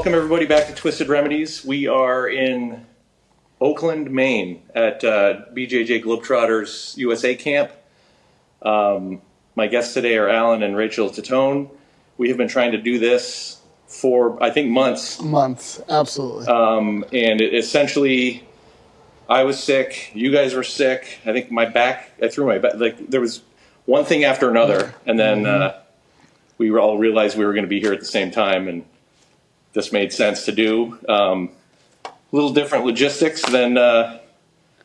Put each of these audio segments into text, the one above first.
welcome everybody back to Twisted Remedies. We are in Oakland, Maine at BJJ Globetrotters USA camp. My guests today are Alan and Rachel Titone. We have been trying to do this for, I think, months. Months, absolutely. And essentially, I was sick. You guys were sick. I think I threw my back. Like, there was one thing after another. And then we all realized we were going to be here at the same time. And this made sense to do. A little different logistics than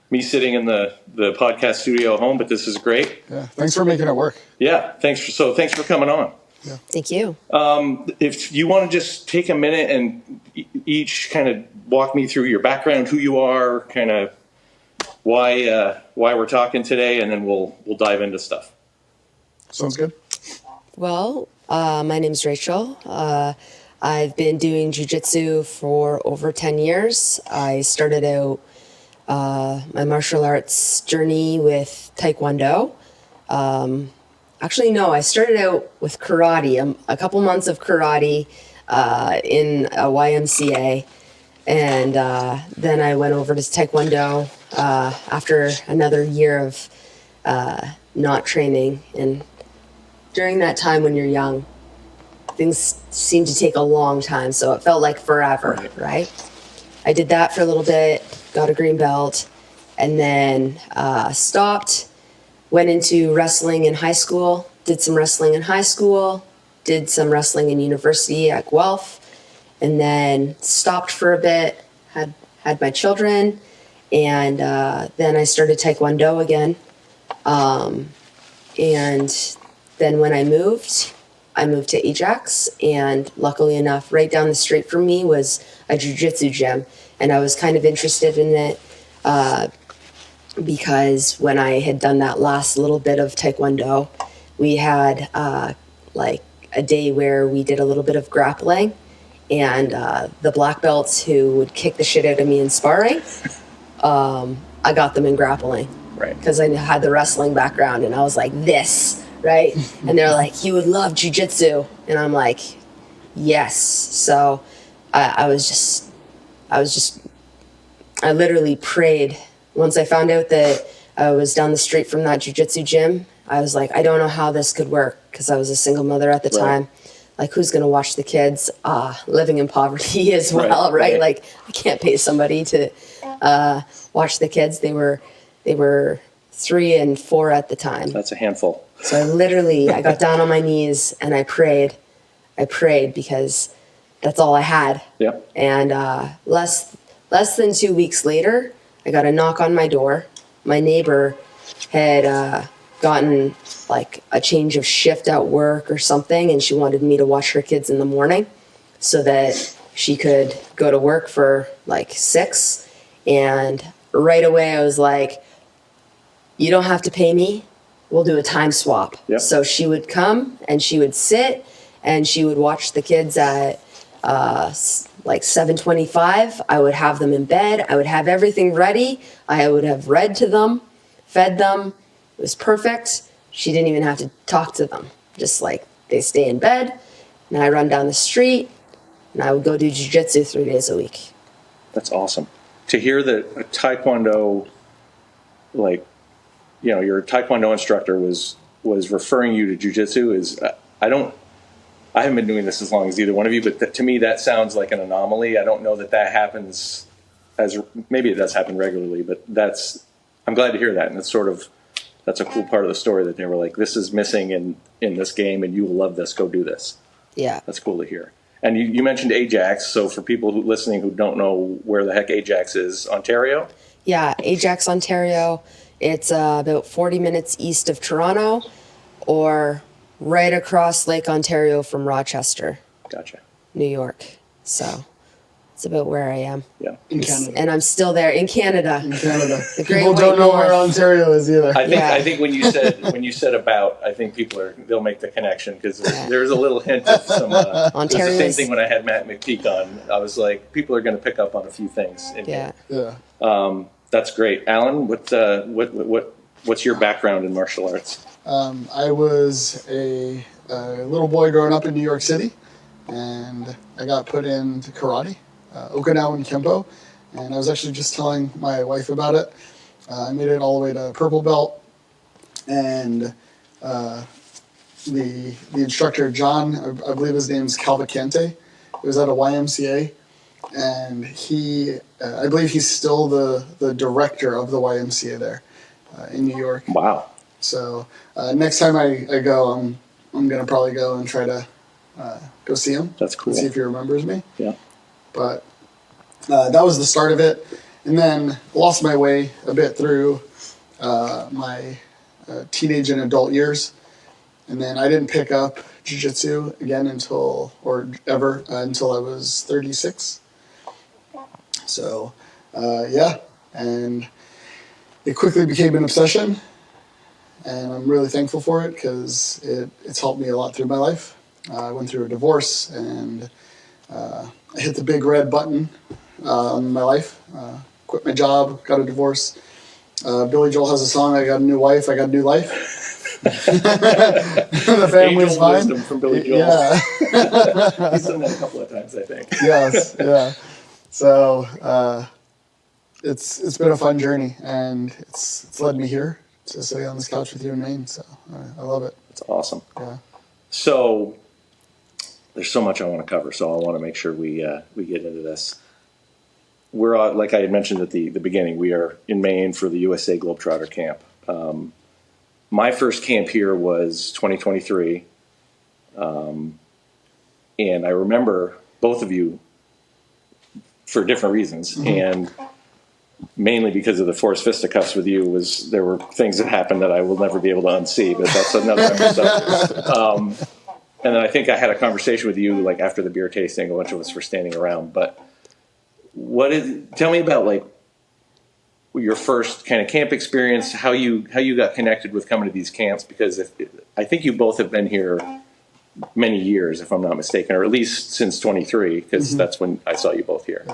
me sitting in the podcast studio at home, but this is great. Yeah, thanks for making it work. Yeah, thanks for coming on. Yeah. Thank you. If you want to just take a minute and each kind of walk me through your background, who you are, kind of why we're talking today, and then we'll dive into stuff. Sounds good. Well, my name's Raechel. I've been doing Jiu Jitsu for over 10 years. I started out my martial arts journey with Taekwondo. Actually, no, I started out with karate, a couple months of karate in a YMCA. And then I went over to Taekwondo after another year of not training. And during that time when you're young, things seem to take a long time, so it felt like forever, right? I did that for a little bit, got a green belt, and then stopped, went into wrestling in high school, did some wrestling in high school, did some wrestling in university at Guelph, and then stopped for a bit, had my children, and then I started Taekwondo again. And then when I moved to Ajax, and luckily enough, right down the street from me was a Jiu Jitsu gym, and I was kind of interested in it because when I had done that last little bit of Taekwondo, we had like a day where we did a little bit of grappling, and the black belts who would kick the shit out of me in sparring, I got them in grappling, right? Because I had the wrestling background, and I was like, this. Right? And they're like, you would love jiu-jitsu. And I'm like, yes. So I literally prayed. Once I found out that I was down the street from that jiu-jitsu gym, I was like, I don't know how this could work, because I was a single mother at the time. Like, who's going to watch the kids? Living in poverty as well, right? Like, I can't pay somebody to watch the kids. They were 3 and 4 at the time. That's a handful. So I got down on my knees and I prayed. I prayed because that's all I had. Yep. And less than 2 weeks later, I got a knock on my door. My neighbor had gotten like a change of shift at work or something, and she wanted me to watch her kids in the morning so that she could go to work for like 6. And right away I was like, you don't have to pay me. We'll do a time swap. Yep. So she would come and she would sit and she would watch the kids at like 7:25. I would have them in bed. I would have everything ready. I would have read to them, fed them. It was perfect. She didn't even have to talk to them. Just like they stay in bed, and I run down the street, and I would go do jiu-jitsu 3 days a week. That's awesome. To hear that a Taekwondo, like, you know, your Taekwondo instructor was referring you to jiu-jitsu is, I haven't been doing this as long as either one of you, but to me that sounds like an anomaly. I don't know that happens maybe it does happen regularly, but I'm glad to hear that. And that's a cool part of the story, that they were like, this is missing in this game and you will love this, go do this. Yeah. That's cool to hear. And you mentioned Ajax. So for people listening who don't know where the heck Ajax is, Ontario? Yeah, Ajax, Ontario. It's about 40 minutes east of Toronto, or right across Lake Ontario from Rochester. Gotcha. New York. So it's about where I am. Yeah. In Canada. And I'm still there in Canada. In Canada. The Great People White don't know North. where Ontario is either. I think when you said about, I think they'll make the connection, because there's a little hint of some. It was the same thing when I had Matt McPeak on. I was like, people are going to pick up on a few things. Yeah. Yeah. That's great, Alan. What's your background in martial arts? I was a little boy growing up in New York City. and I got put into karate, Okinawan Kempo, and I was actually just telling my wife about it. I made it all the way to purple belt, and the instructor, John, I believe his name's Calvacante, it was at a YMCA, and he, I believe he's still the director of the YMCA there in New York. Wow. So next time I go, I'm gonna probably go and try to go see him. That's cool. And see if he remembers me. Yeah. But that was the start of it, and then lost my way a bit through my teenage and adult years, and then I didn't pick up jiu-jitsu again until I was 36. So yeah, and it quickly became an obsession. And I'm really thankful for it because it's helped me a lot through my life. I went through a divorce, and I hit the big red button in my life. Quit my job, got a divorce. Billy Joel has a song, I got a new wife, I got a new life. The family's Angel fine. wisdom from Billy Joel. Yeah. He's done that a couple of times, I think. Yes, yeah. So it's been a fun journey, and it's led me here to sit on this couch with you in Maine. So I love it. It's awesome. Yeah. So there's so much I want to cover, so I want to make sure we get into this. We're like I had mentioned at the beginning, we are in Maine for the USA Globetrotter camp. My first camp here was 2023, and I remember both of you for different reasons, and mainly because of the forced fisticuffs with you. There were things that happened that I will never be able to unsee, but that's another episode. And then I think I had a conversation with you like after the beer tasting. A bunch of us were standing around, but tell me about like your first kind of camp experience, how you got connected with coming to these camps, because I think you both have been here many years, if I'm not mistaken, or at least since 23, because that's when I saw you both here.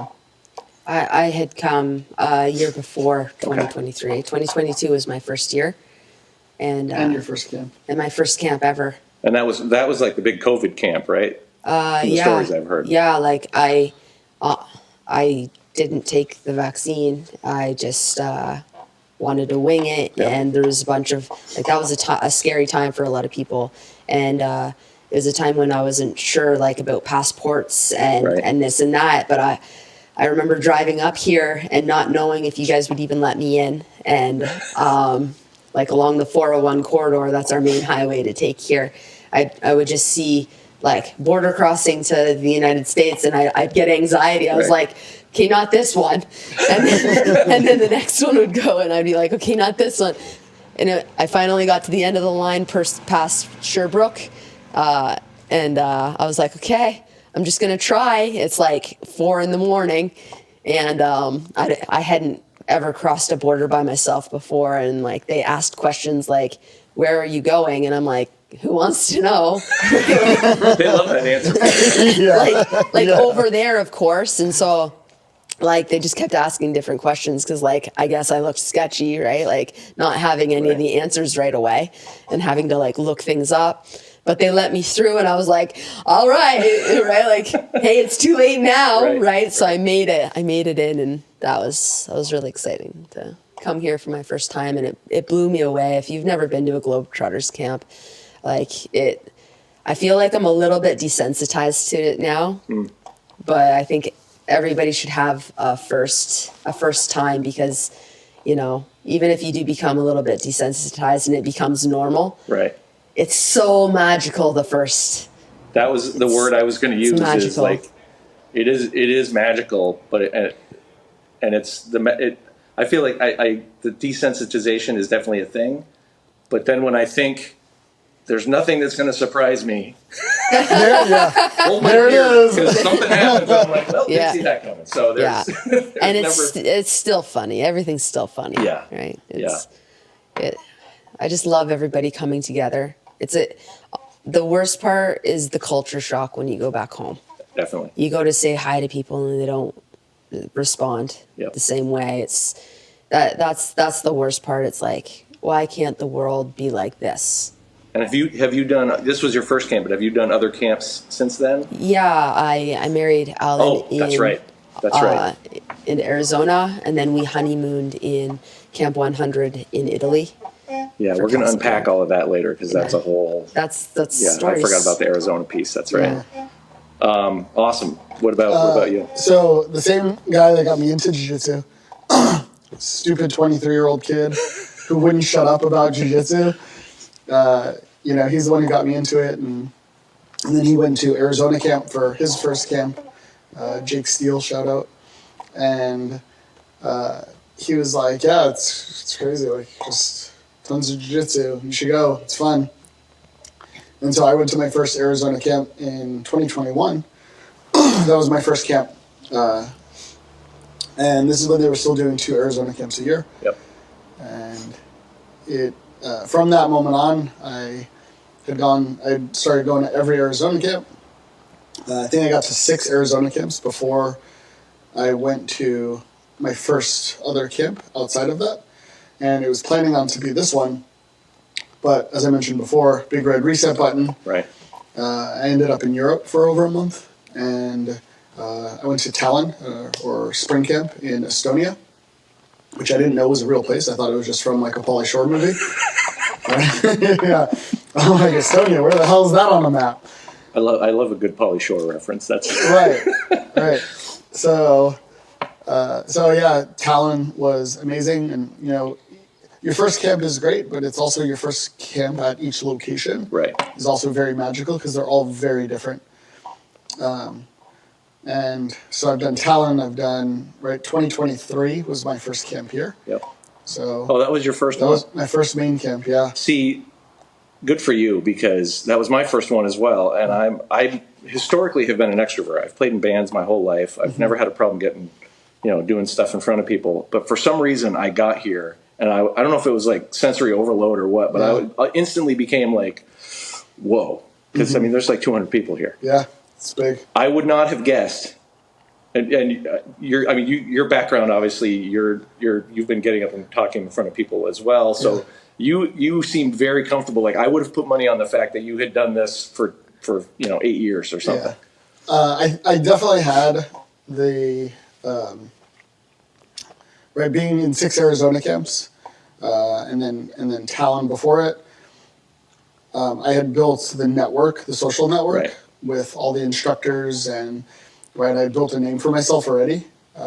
I had come a year before 2023. Okay. 2022 was my first year, and your first camp, and my first camp ever. And that was like the big COVID camp, right? The stories I've heard. Yeah, like I didn't take the vaccine. I just wanted to wing it, and there was a bunch of that was a scary time for a lot of people, and it was a time when I wasn't sure like about passports and this and that, but I remember driving up here and not knowing if you guys would even let me in, and like along the 401 corridor, that's our main highway to take here. I would just see like border crossing to the United States, and I'd get anxiety. I was like, okay, not this one. And then the next one would go, and I'd be like, okay, not this one. And I finally got to the end of the line past Sherbrooke, and I was like, okay, I'm just going to try. It's like 4 a.m, and I hadn't ever crossed a border by myself before, and like they asked questions like, where are you going? And I'm like, who wants to know? They love that answer. Like over there, of course. And so like they just kept asking different questions because like I guess I looked sketchy, right? Like not having any of the answers right away and having to like look things up. But they let me through, and I was like, all right, right? Like, hey, it's too late now, right? So I made it in, and that was really exciting to come here for my first time, and it blew me away. If you've never been to a Globetrotters camp, like I feel like I'm a little bit desensitized to it now, but I think everybody should have a first time, because, you know, even if you do become a little bit desensitized and it becomes normal, right? It's so magical. The first. That was the word I was going to use. Magical. Is like, it is magical, but I feel like the desensitization is definitely a thing, but then when I think there's nothing that's going to surprise me, there it is. Because something happens, I'm like, well, didn't see that coming. So there's, and it's still funny. Everything's still funny. Yeah. Right. I just love everybody coming together. The worst part is the culture shock when you go back home. Definitely. You go to say hi to people and they don't respond the same way. That's the worst part. It's like, why can't the world be like this? And have you done, this was your first camp, but have you done other camps since then? Yeah, I married Alan That's right. That's right. in Arizona, and then we honeymooned in Camp 100 in Italy. Yeah, we're going to unpack all of that later because that's a whole. That's Yeah, stories. I forgot about the Arizona piece. That's right. Yeah. Awesome. What about you? So the same guy that got me into jiu-jitsu, stupid 23-year-old kid who wouldn't shut up about jiu-jitsu. He's the one who got me into it, and then he went to Arizona camp for his first camp. Jake Steele, shout out, and he was like, "Yeah, it's crazy, like just tons of jiu-jitsu. You should go. It's fun." And so I went to my first Arizona camp in 2021. That was my first camp, and this is when they were still doing 2 Arizona camps a year. Yep. And it from that moment on, I started going to every Arizona camp. I think I got to 6 Arizona camps before I went to my first other camp outside of that. And it was planning on to be this one. But as I mentioned before, big red reset button. Right. I ended up in Europe for over a month. And I went to Tallinn, or spring camp in Estonia, which I didn't know was a real place. I thought it was just from like a Pauly Shore movie. Yeah. I'm like, Estonia, where the hell is that on the map? I love a good Pauly Shore reference. That's Right. So yeah, Tallinn was amazing, and your first camp is great, but it's also your first camp at each location. Right. Is also very magical because they're all very different. And so I've done Tallinn. I've done 2023 was my first camp here. Yep. So that was your first one? That was my first main camp. Yeah. See, good for you, because that was my first one as well. And I historically have been an extrovert. I've played in bands my whole life. I've never had a problem getting, doing stuff in front of people. But for some reason, I got here, and I don't know if it was like sensory overload or what, but I instantly became like, whoa, because there's like 200 people here. Yeah, it's big. I would not have guessed. And your background, obviously, you've been getting up and talking in front of people as well. So you seemed very comfortable. Like, I would have put money on the fact that you had done this for 8 years or something. Yeah. I definitely had the being in 6 Arizona camps, and then Tallinn before it. I had built the social network with all the instructors, and I built a name for myself already,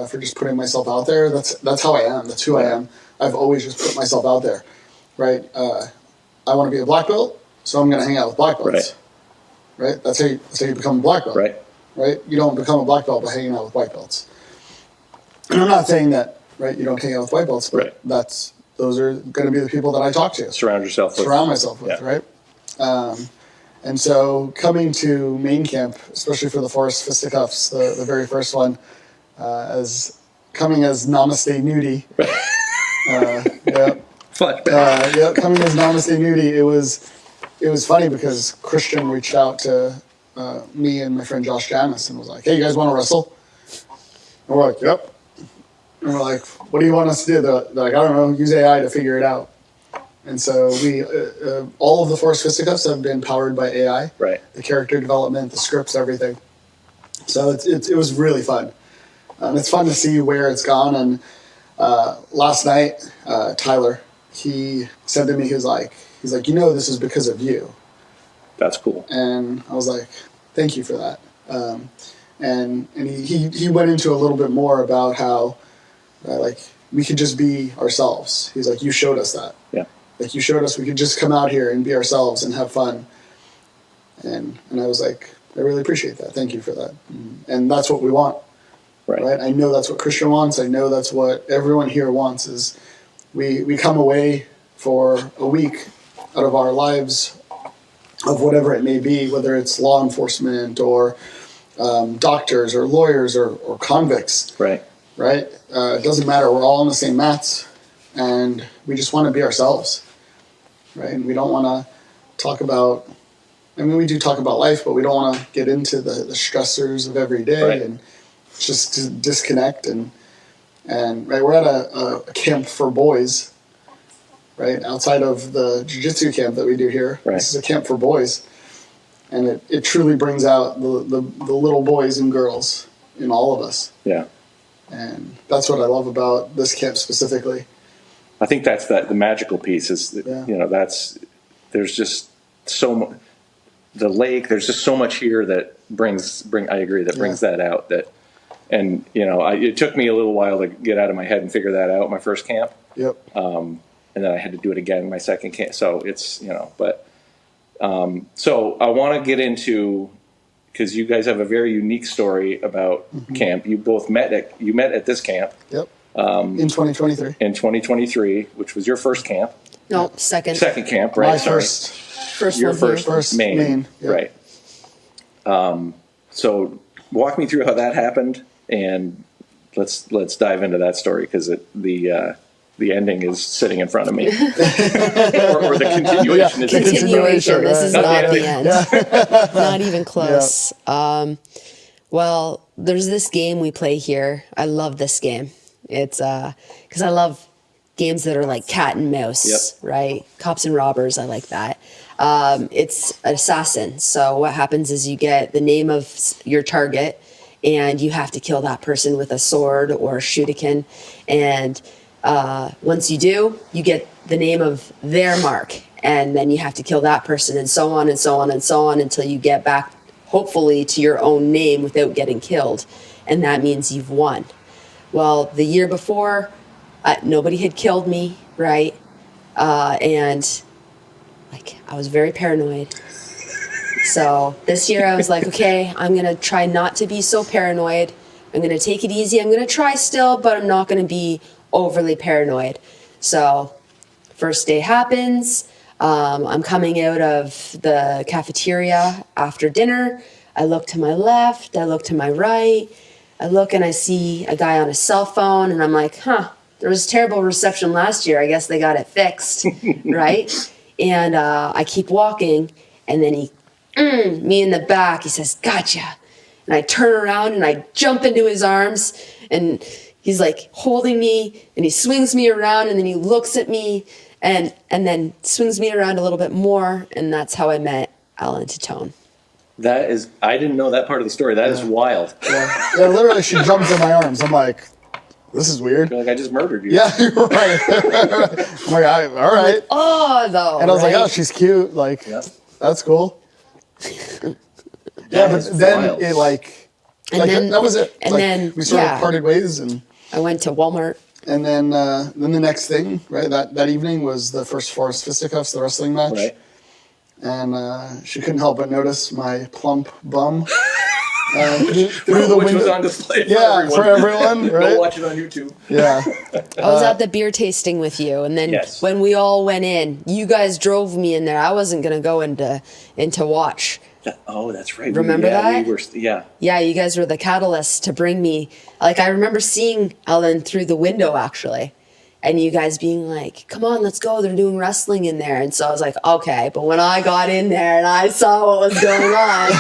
for just putting myself out there. That's how I am. That's who I am. I've always just put myself out there, right? I want to be a black belt, so I'm going to hang out with black belts, right? That's how you become a black belt, right? You don't become a black belt by hanging out with white belts. And I'm not saying that, you don't hang out with white belts, but those are going to be the people that I talk to. Surround myself with, right? And so coming to main camp, especially for the Forest Fisticuffs, the very first one, as coming as Namaste Nudie. Coming as Namaste Nudie, it was funny because Christian reached out to me and my friend Josh Janis and was like, "Hey, you guys want to wrestle?" And we're like, "Yep." And we're like, "What do you want us to do?" They're like, "I don't know, use AI to figure it out." And so we, all of the Forest Fisticuffs have been powered by AI. Right. The character development, the scripts, everything. So it was really fun. It's fun to see where it's gone. And last night, Tyler, he said to me, he's like, this is because of you. That's cool. And I was like, thank you for that. And he went into a little bit more about how we could just be ourselves. He's like, you showed us that. Yeah. Like, you showed us we could just come out here and be ourselves and have fun. And I was like, I really appreciate that. Thank you for that. And that's what we want. Right? I know that's what Christian wants. I know that's what everyone here wants, is we come away for a week out of our lives of whatever it may be, whether it's law enforcement or doctors or lawyers or convicts. Right? It doesn't matter. We're all on the same mats, and we just want to be ourselves. Right? And we don't want to talk about, we do talk about life, but we don't want to get into the stressors of every day and just to disconnect. And we're at a camp for boys, right? Outside of the jiu-jitsu camp that we do here. Right. This is a camp for boys. And it truly brings out the little boys and girls in all of us. Yeah. And that's what I love about this camp specifically. I think that's the magical piece is, there's just so much, the lake, there's just so much here that brings that out and it took me a little while to get out of my head and figure that out, my first camp. Yep. And then I had to do it again, my second camp. So it's, so I want to get into, because you guys have a very unique story about camp. You both met at this camp. Yep. In 2023. In 2023, which was your first camp. No, second. Second camp, right? My first. Your one here. first Maine. Yep. Right. So walk me through how that happened, and let's dive into that story, because the ending is sitting in front of me, or the continuation is Continuation. This is not the end. Yeah. Not even close. Yeah. Well, there's this game we play here. I love this game. It's because I love games that are like cat and mouse, right? Cops and robbers. I like that. It's an assassin. So what happens is you get the name of your target, and you have to kill that person with a sword or a shuriken. And once you do, you get the name of their mark, and then you have to kill that person, and so on and so on and so on until you get back, hopefully, to your own name without getting killed. And that means you've won. Well, the year before, nobody had killed me, right? And I was very paranoid. So this year I was like, okay, I'm going to try not to be so paranoid. I'm going to take it easy. I'm going to try still, but I'm not going to be overly paranoid. So first day happens. I'm coming out of the cafeteria after dinner. I look to my left. I look to my right. I look and I see a guy on a cell phone, and I'm like, there was terrible reception last year. I guess they got it fixed, right? And I keep walking, and then me in the back, he says, gotcha. And I turn around and I jump into his arms, and he's like holding me, and he swings me around, and then he looks at me and then swings me around a little bit more. And that's how I met Alan Titone. That is, I didn't know that part of the story. That is wild. Yeah, literally, she jumps in my arms. I'm like, this is weird. You're like, I just murdered you. Yeah, you're right. I'm like, all right. Though. And I was like, oh, she's cute. Like, that's cool. But then wild. That was it. And then we sort of parted ways, and I went to Walmart. And then the next thing, right? That evening was the first Forest Fisticuffs, the wrestling match. Right. And she couldn't help but notice my plump bum through the Which window. was on display for everyone. Right? Go watch it on YouTube. Yeah. I was at the beer tasting with you, and then when we all went in, you guys drove me in there. I wasn't gonna go into watch. Oh, that's right. Remember that? We were, Yeah, you guys were the catalyst to bring me. Like, I remember seeing Ellen through the window, actually, and you guys being like, come on, let's go. They're doing wrestling in there. And so I was like, okay. But when I got in there and I saw what was going on,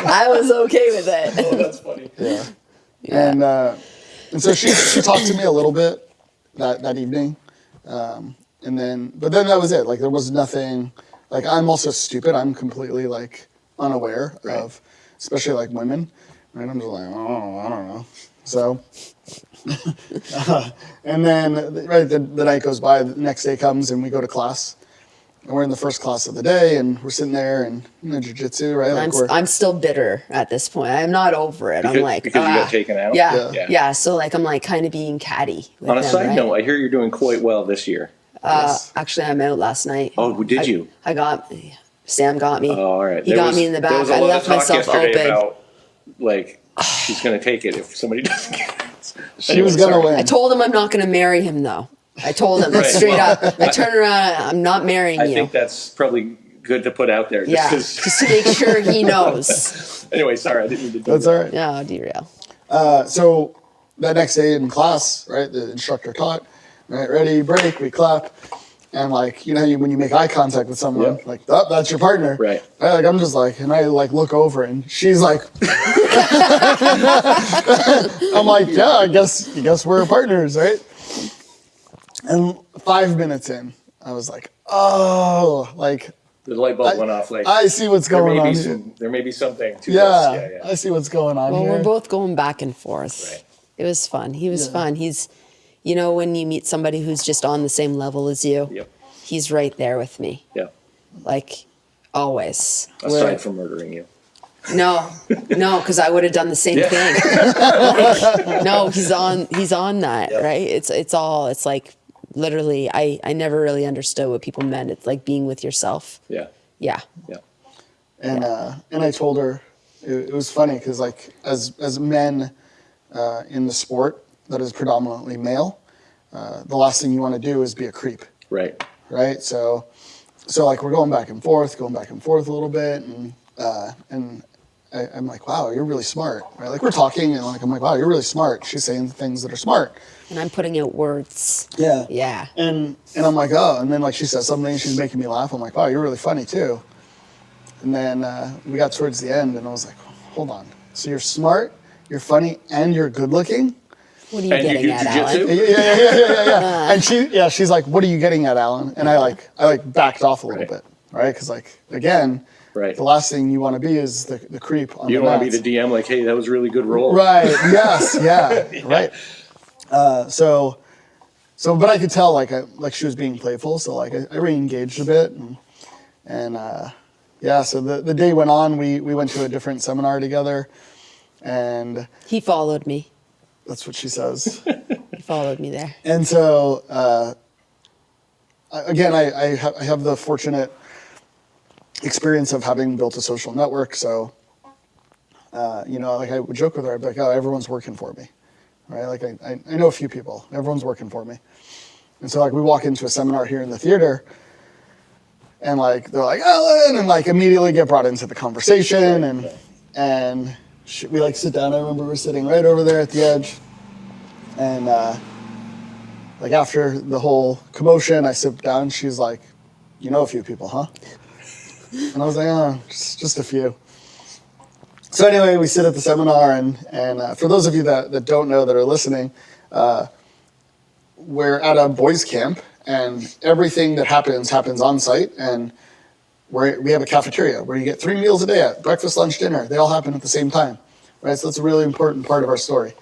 I was okay with it. Oh, that's funny. Yeah. And so she talked to me a little bit that evening. But then that was it. Like, there was nothing. Like, I'm also stupid. I'm completely, like, unaware of, especially, like, women. Right? I'm just like, oh, I don't know. So, and then, the night goes by, the next day comes, and we go to class. And we're in the first class of the day, and we're sitting there, and, jiu-jitsu, right? Like I'm still bitter at this point. I'm not over it. I'm like, because you got taken out? Yeah. So, like, I'm, like, kind of being catty with On a them, side right? note, I hear you're doing quite well this year. Actually, I'm out last night. Oh, did you? Sam got me. Oh, all right. He got me in the back. There was a I lot left of talk myself yesterday open. about, like, she's going to take it if somebody doesn't get it. She was going to win. I told him I'm not going to marry him, though. I told him Right. straight up. I turned around. I'm not marrying you. I think that's probably good to put out there. Just to make sure he knows. Anyway, sorry, I didn't mean to do That's that. all right. No, derail. So that next day in class, right, the instructor taught, right, ready, break, we clap. And like, when you make eye contact with someone, like, oh, that's your partner. Right. Like, I'm just like, and I like look over and she's like, I'm like, yeah, I guess we're partners, right? And 5 minutes in, I was like, oh, like The light bulb went off. Like, I see what's going on here. There may be something to Yeah, this. Yeah. I see what's going on Well, here. we're both going back and forth. Right. It was fun. He was Yeah. fun. He's, you know, when you meet somebody who's just on the same level as you, Yep. he's right there with me. Yeah. Like, always. Aside from murdering you. No, because I would have done the same Yeah. thing. Like, no, he's on that, Yep. right? It's like literally, I never really understood what people meant. It's like being with yourself. Yeah. Yeah. Yeah. And I told her it was funny because like as men in the sport that is predominantly male, the last thing you want to do is be a creep, Right. right? So like we're going back and forth a little bit, and I'm like, wow, you're really smart, right? Like we're talking, and like I'm like, wow, you're really smart. She's saying things that are smart. And I'm putting out words. Yeah. Yeah. And I'm like, oh, and then like she says something, she's making me laugh. I'm like, wow, you're really funny too. And then we got towards the end, and I was like, hold on. So you're smart, you're funny, and you're good looking? What are you And you getting do at, jujitsu? Alan? And she's like, what are you getting at, Alan? And I backed off a little Right. bit, right? Because like, again, Right. the last thing you want to be is the creep on You the don't want to be mats. the DM like, hey, that was a really good roll. Right. Yes. Yeah. Right. But I could tell like she was being playful, so like I re-engaged a bit, and so the day went on. We went to a different seminar together, and He followed me. that's what she says. He followed me there. And so again, I have the fortunate experience of having built a social network. So like I would joke with her, I'd be like, oh, everyone's working for me. Right? Like I know a few people. Everyone's working for me. And so like we walk into a seminar here in the theater, and like they're like, Alan, and like immediately get brought into the conversation, and we like sit down. I remember we're sitting right over there at the edge, and like after the whole commotion, I sit down. She's like, you know a few people, huh? And I was like, oh, just a few. So anyway, we sit at the seminar, and for those of you that don't know that are listening, we're at a boys' camp, and everything that happens on site, and we have a cafeteria where you get 3 meals a day at breakfast, lunch, dinner. They all happen at the same time, right? So that's a really important part of our story.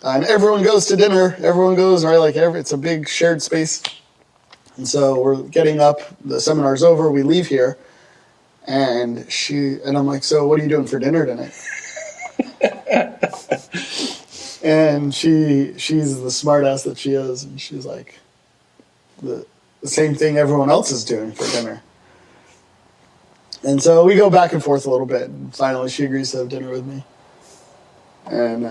And everyone goes to dinner. Everyone goes, right? Like it's a big shared space. And so we're getting up. The seminar's over. We leave here. And I'm like, so what are you doing for dinner tonight? And she's the smart ass that she is. And she's like, the same thing everyone else is doing for dinner. And so we go back and forth a little bit. And finally she agrees to have dinner with me. And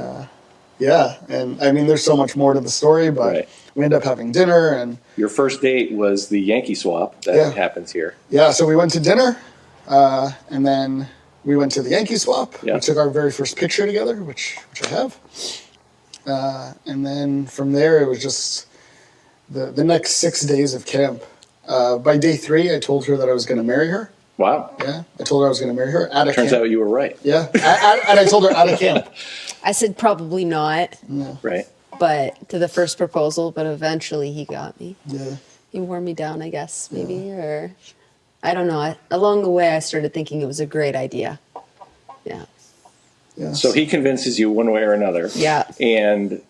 and I mean, there's so much more to the story, but Right. we end up having dinner. And Your first date was the Yankee swap that happens here. yeah, so we went to dinner. And then we went to the Yankee swap. Yeah. We took our very first picture together, which I have. And then from there, it was just the next 6 days of camp. By day 3, I told her that I was going to marry her. Wow. Yeah, I told her I was going to marry her at a Turns camp. out you were right. Yeah, and I told her at a camp. I said probably not, Right. but to the first proposal, but eventually he got me. Yeah. He wore me down, I guess, maybe, or I don't know. Along the way, I started thinking it was a great idea. Yeah. Yeah. So he convinces you one way or another. Yeah. And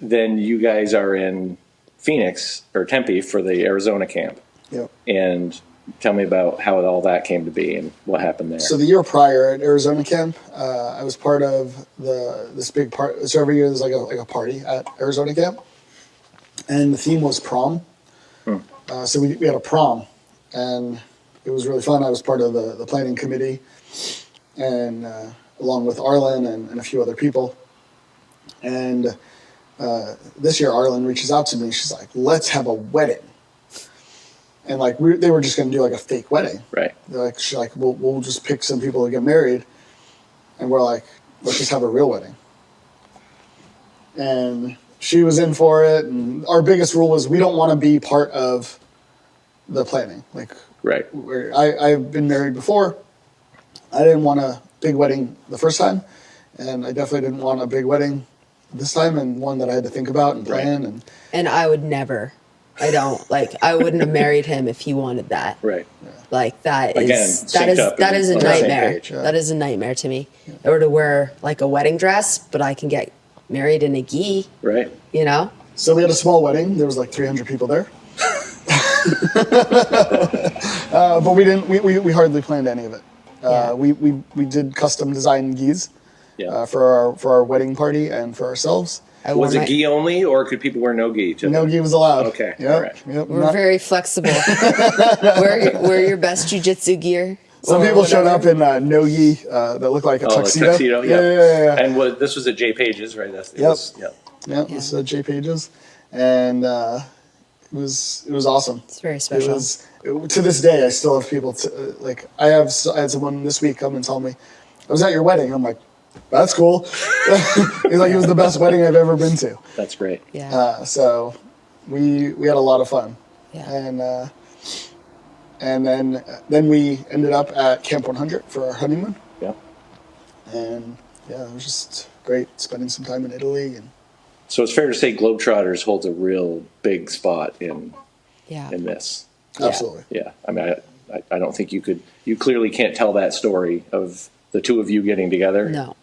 then you guys are in Phoenix or Tempe for the Arizona camp. Yep. And tell me about how all that came to be and what happened there. So the year prior at Arizona camp, I was part of this big part. So every year there's like a party at Arizona camp, and the theme was prom. So we had a prom, and it was really fun. I was part of the planning committee, and along with Arlen and a few other people. And this year Arlen reaches out to me. She's like, "Let's have a wedding." And like they were just going to do like a fake wedding. Right. She's like, we'll just pick some people to get married, and we're like, let's just have a real wedding. And she was in for it, and our biggest rule was we don't want to be part of the planning. Like, Right. I've been married before. I didn't want a big wedding the first time, and I definitely didn't want a big wedding this time, and one that I had to think about and plan. Right. And I would never I don't. Like, I wouldn't have married him if he wanted that. Right. Like, that Again, is synced up that is a on the same nightmare. page. That is a nightmare to me. Or to wear like a wedding dress, but I can get married in a gi. Right. You know. So we had a small wedding. There was like 300 people there. But we didn't. We hardly planned any of it. Yeah. We did custom design gis Yeah. for our wedding party and for ourselves. I wore Was it my- gi only, or could people wear no gi? No gi was allowed. Okay, Yep. all right. Yep. We're very flexible. wear your best jiu-jitsu gear. Some or people showed whatever. up in no gi that looked like a Oh, tuxedo. a tuxedo. Yeah. And this was at J Page's, right? That's Yep. Yep. Yeah, this is J Pages, and it was awesome. It's very special. To this day, I still have people like I had someone this week come and tell me I was at your wedding. I'm like, that's cool. He's like, it was the best wedding I've ever been to. That's great. Yeah. So we had a lot of fun. Yeah. And then we ended up at Camp 100 for our honeymoon. Yeah. And yeah, it was just great spending some time in Italy. And So it's fair to say Globetrotters holds a real big spot in Yeah. this. absolutely. Yeah. I mean, I don't think you clearly can't tell that story of the two of you getting together No.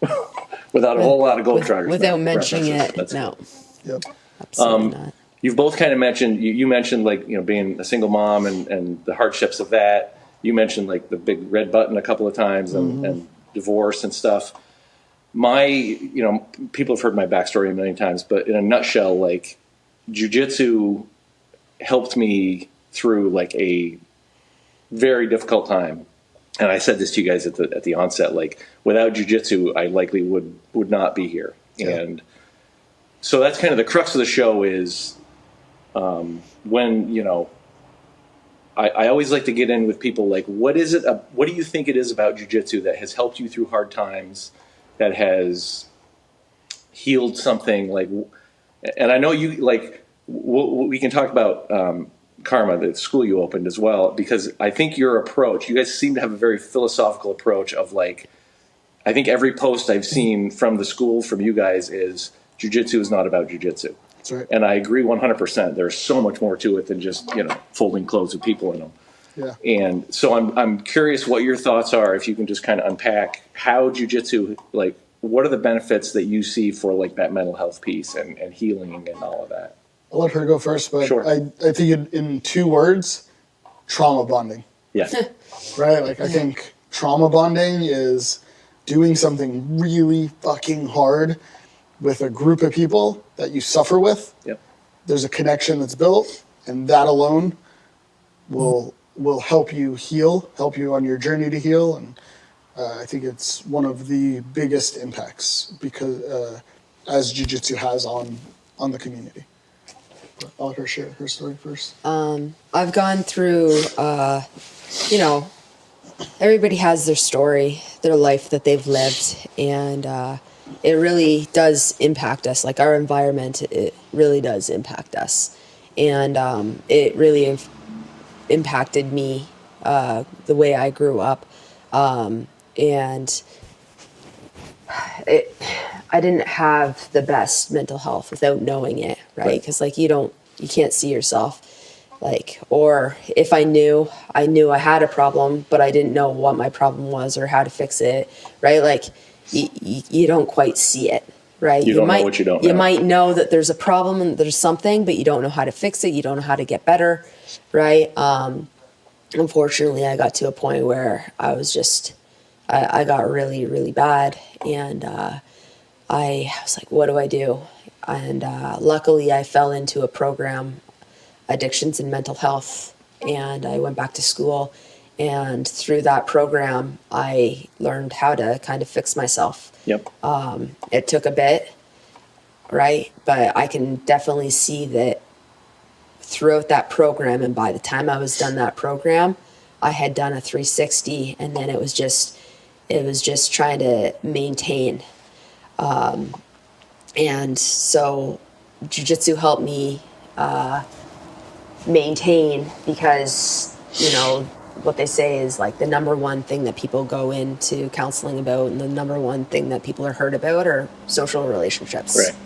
without a whole lot of Globetrotters. Without mentioning references. it. That's No. cool. Yep. Absolutely not. You've both kind of mentioned, you mentioned like, being a single mom and the hardships of that. You mentioned like the big red button a couple of times and divorce and stuff. People have heard my backstory a million times, but in a nutshell, like jiu-jitsu helped me through like a very difficult time. And I said this to you guys at the onset, like without jiu-jitsu, I likely would not be here. Yeah. And so that's kind of the crux of the show is, when, I always like to get in with people like, what do you think it is about jiu-jitsu that has helped you through hard times, that has healed something like, and I know you like, we can talk about, Karma, the school you opened as well, because I think your approach, you guys seem to have a very philosophical approach of like, I think every post I've seen from the school from you guys is jiu-jitsu is not about jiu-jitsu. That's right. And I agree 100%. There's so much more to it than just, folding clothes with people in them. Yeah. And so I'm curious what your thoughts are, if you can just kind of unpack how jiu-jitsu, like, what are the benefits that you see for like that mental health piece and healing and all of that? I'll let her go first, but Sure. I think in 2 words, trauma bonding. Yeah. Right? Like I think trauma bonding is doing something really fucking hard with a group of people that you suffer with. Yep. There's a connection that's built, and that alone will help you heal, help you on your journey to heal. And I think it's one of the biggest impacts because as jiu-jitsu has on the community. But I'll let her share her story first. I've gone through, everybody has their story, their life that they've lived, and it really does impact us. Like our environment, it really does impact us. And it really impacted me, the way I grew up. And I didn't have the best mental health without knowing it, right? Because like you can't see yourself, like, or if I knew I had a problem, but I didn't know what my problem was or how to fix it, right? Like you don't quite see it, right? You don't know what you don't know. You might know that there's a problem and there's something, but you don't know how to fix it. You don't know how to get better, right? Unfortunately, I got to a point where I was just, I got really, really bad, and I was like, what do I do? And luckily, I fell into a program, Addictions and Mental Health, and I went back to school. And through that program, I learned how to kind of fix myself. Yep. It took a bit, right? But I can definitely see that throughout that program, and by the time I was done that program, I had done a 360, and then it was just trying to maintain. And so jiu-jitsu helped me maintain, because, what they say is like the number one thing that people go into counseling about, and the number one thing that people are hurt about are social relationships. Right.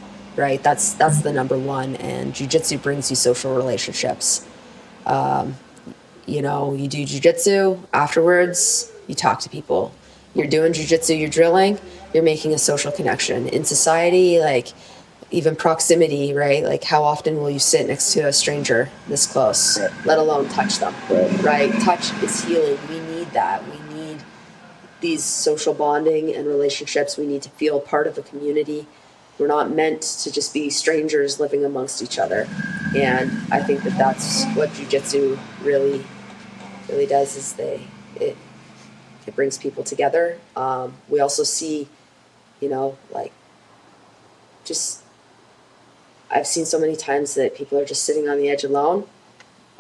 right? That's the number one. And jiu-jitsu brings you social relationships. You know, you do jiu-jitsu, afterwards, you talk to people. You're doing jiu-jitsu, you're drilling, you're making a social connection. In society, like, even proximity, right? Like, how often will you sit next to a stranger this close, Right. let alone touch them, Right. right? Touch is healing. We need that. We need these social bonding and relationships. We need to feel part of a community. We're not meant to just be strangers living amongst each other. And I think that that's what jiu-jitsu really does, is it brings people together. We also see, you know, like, just, I've seen so many times that people are just sitting on the edge alone.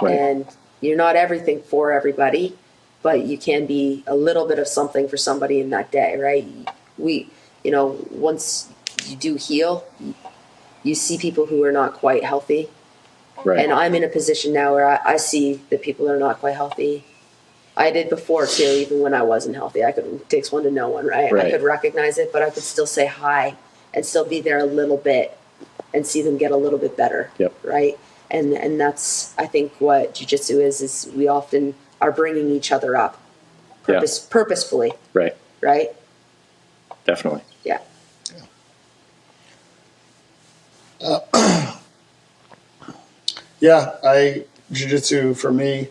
Right. And you're not everything for everybody, but you can be a little bit of something for somebody in that day, right? You know, once you do heal, you see people who are not quite healthy. Right. And I'm in a position now where I see that people are not quite healthy. I did before too, even when I wasn't healthy. It takes one to know one, right? Right. I could recognize it, but I could still say hi and still be there a little bit and see them get a little bit better. Yep. Right. And that's, I think, what jiu-jitsu is we often are bringing each other up purposefully. Right. Right. Definitely. Yeah. Jiu-jitsu for me,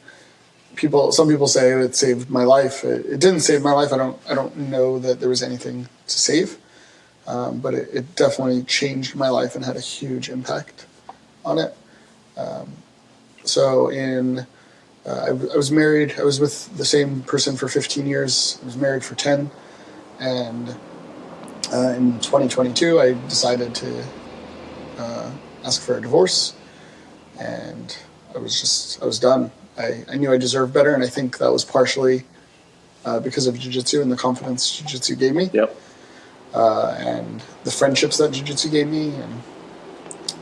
some people say it saved my life. It didn't save my life. I don't know that there was anything to save, but it definitely changed my life and had a huge impact on it. I was married. I was with the same person for 15 years. I was married for 10, and in 2022, I decided to ask for a divorce, and I was done. I knew I deserved better, and I think that was partially because of jiu-jitsu and the confidence jiu-jitsu gave me. Yep. And the friendships that jiu-jitsu gave me,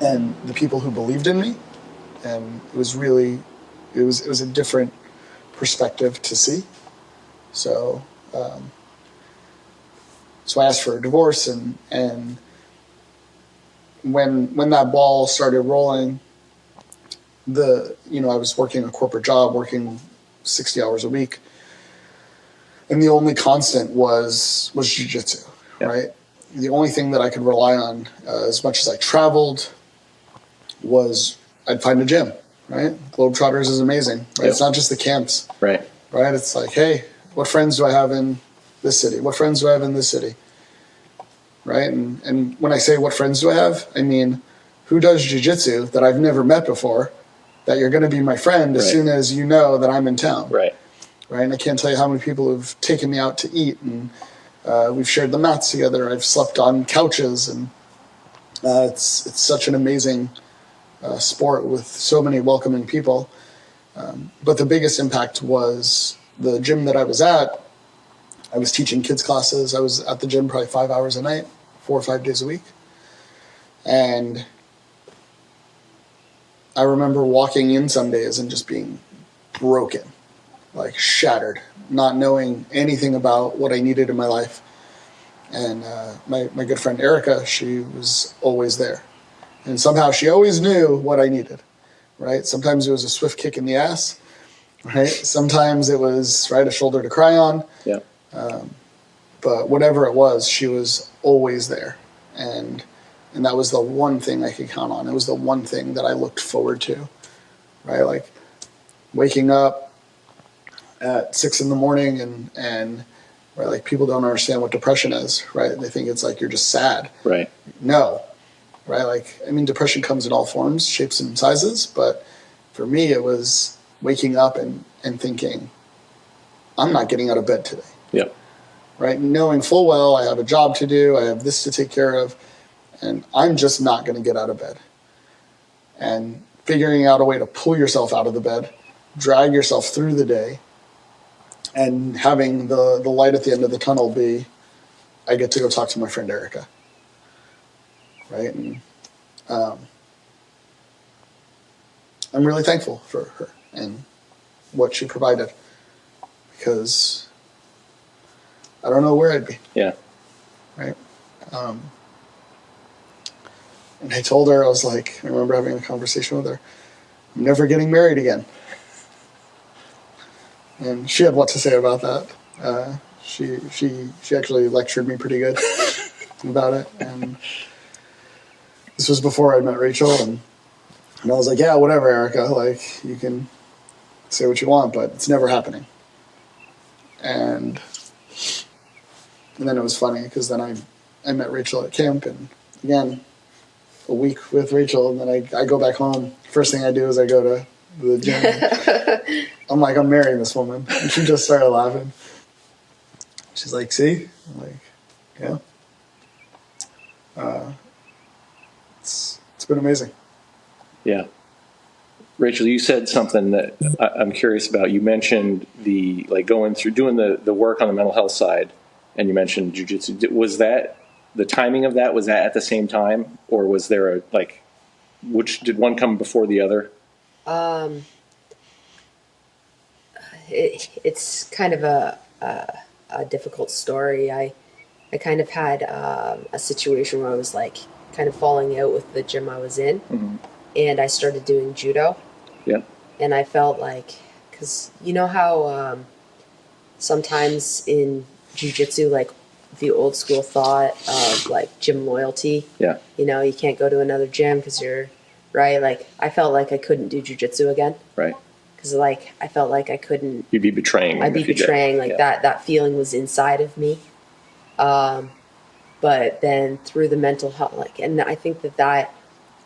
and the people who believed in me. And it was a different perspective to see. So I asked for a divorce, and when that ball started rolling, I was working a corporate job, working 60 hours a week, and the only constant was jiu-jitsu, Yep. right? The only thing that I could rely on, as much as I traveled, was I'd find a gym, right? Globetrotters is amazing, right? Yep. It's not just the camps, Right. right? It's like, hey, what friends do I have in this city? What friends do I have in this city? Right? And when I say what friends do I have, I mean, who does jiu-jitsu that I've never met before, that you're going to be my friend as Right. soon as you know that I'm in town. Right. Right? And I can't tell you how many people have taken me out to eat, and we've shared the mats together. I've slept on couches, and it's such an amazing sport with so many welcoming people. But the biggest impact was the gym that I was at. I was teaching kids classes. I was at the gym probably 5 hours a night, 4 or 5 days a week. And I remember walking in some days and just being broken, like shattered, not knowing anything about what I needed in my life. And my good friend Erica, she was always there. And somehow she always knew what I needed, right? Sometimes it was a swift kick in the ass, right? Sometimes it was, right, a shoulder to cry on. Yeah. But whatever it was, she was always there. And that was the one thing I could count on. It was the one thing that I looked forward to, right? Like waking up at 6 a.m. and right, like people don't understand what depression is, right? They think it's like you're just sad. Right. No, right? Like, I mean, depression comes in all forms, shapes, and sizes. But for me, it was waking up and thinking, I'm not getting out of bed today. Yep. Right? Knowing full well I have a job to do, I have this to take care of, and I'm just not going to get out of bed. And figuring out a way to pull yourself out of the bed, drag yourself through the day, and having the light at the end of the tunnel be, I get to go talk to my friend Erica. Right? And I'm really thankful for her and what she provided, because I don't know where I'd be. Yeah. Right? And I told her, I was like, I remember having a conversation with her, I'm never getting married again. And she had what to say about that. She actually lectured me pretty good about it. And this was before I met Rachel, and I was like, yeah, whatever, Erica, like, you can say what you want, but it's never happening. And then it was funny, because then I met Rachel at camp, and again, a week with Rachel, and then I go back home. First thing I do is I go to the gym. I'm like, I'm marrying this woman. And she just started laughing. She's like, see? I'm like, yeah. It's been amazing. Yeah. Rachel, you said something that I'm curious about. You mentioned the, like, going through, doing the work on the mental health side, and you mentioned jiu-jitsu. Was that, the timing of that, was that at the same time? Or was there a, like, did one come before the other? It's kind of a difficult story. I kind of had a situation where I was like kind of falling out with the gym I was in, and I started doing judo. Yeah. And I felt like, because you know how sometimes in jiu-jitsu, like the old school thought of like gym loyalty. Yeah. You know, you can't go to another gym because you're right. Like I felt like I couldn't do jiu-jitsu again. Right. Because like I felt like I couldn't. You'd be betraying. I'd be betraying. Like that feeling was inside of me. But then through the mental health, like, and I think that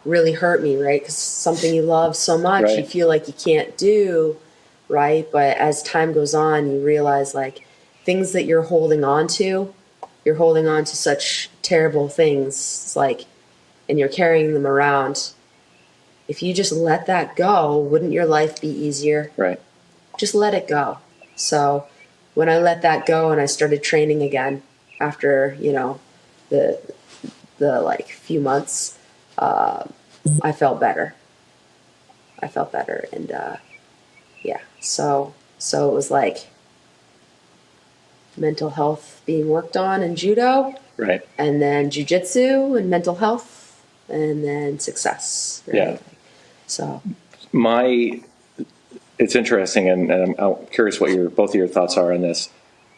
really hurt me, right? Because something you love so much, Right. you feel like you can't do, right? But as time goes on, you realize like things that you're holding on to such terrible things, like, and you're carrying them around. If you just let that go, wouldn't your life be easier? Right. Just let it go. So when I let that go and I started training again after, you know, the like few months, I felt better. And yeah, so it was like mental health being worked on in judo, Right. and then jiu-jitsu and mental health, and then success. Right? Yeah. So it's interesting, and I'm curious what both of your thoughts are on this.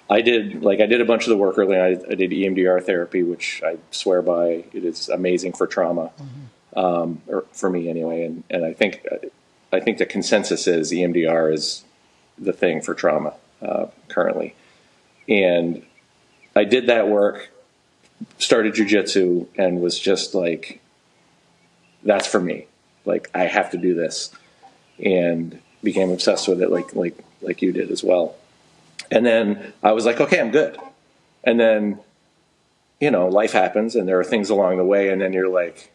I did a bunch of the work early. I did EMDR therapy, which I swear by. It is amazing for trauma, or for me anyway. And I think the consensus is EMDR is the thing for trauma currently. And I did that work, started jiu-jitsu, and was just like, that's for me. Like, I have to do this, and became obsessed with it, like you did as well. And then I was like, okay, I'm good. And then, you know, life happens, and there are things along the way, and then you're like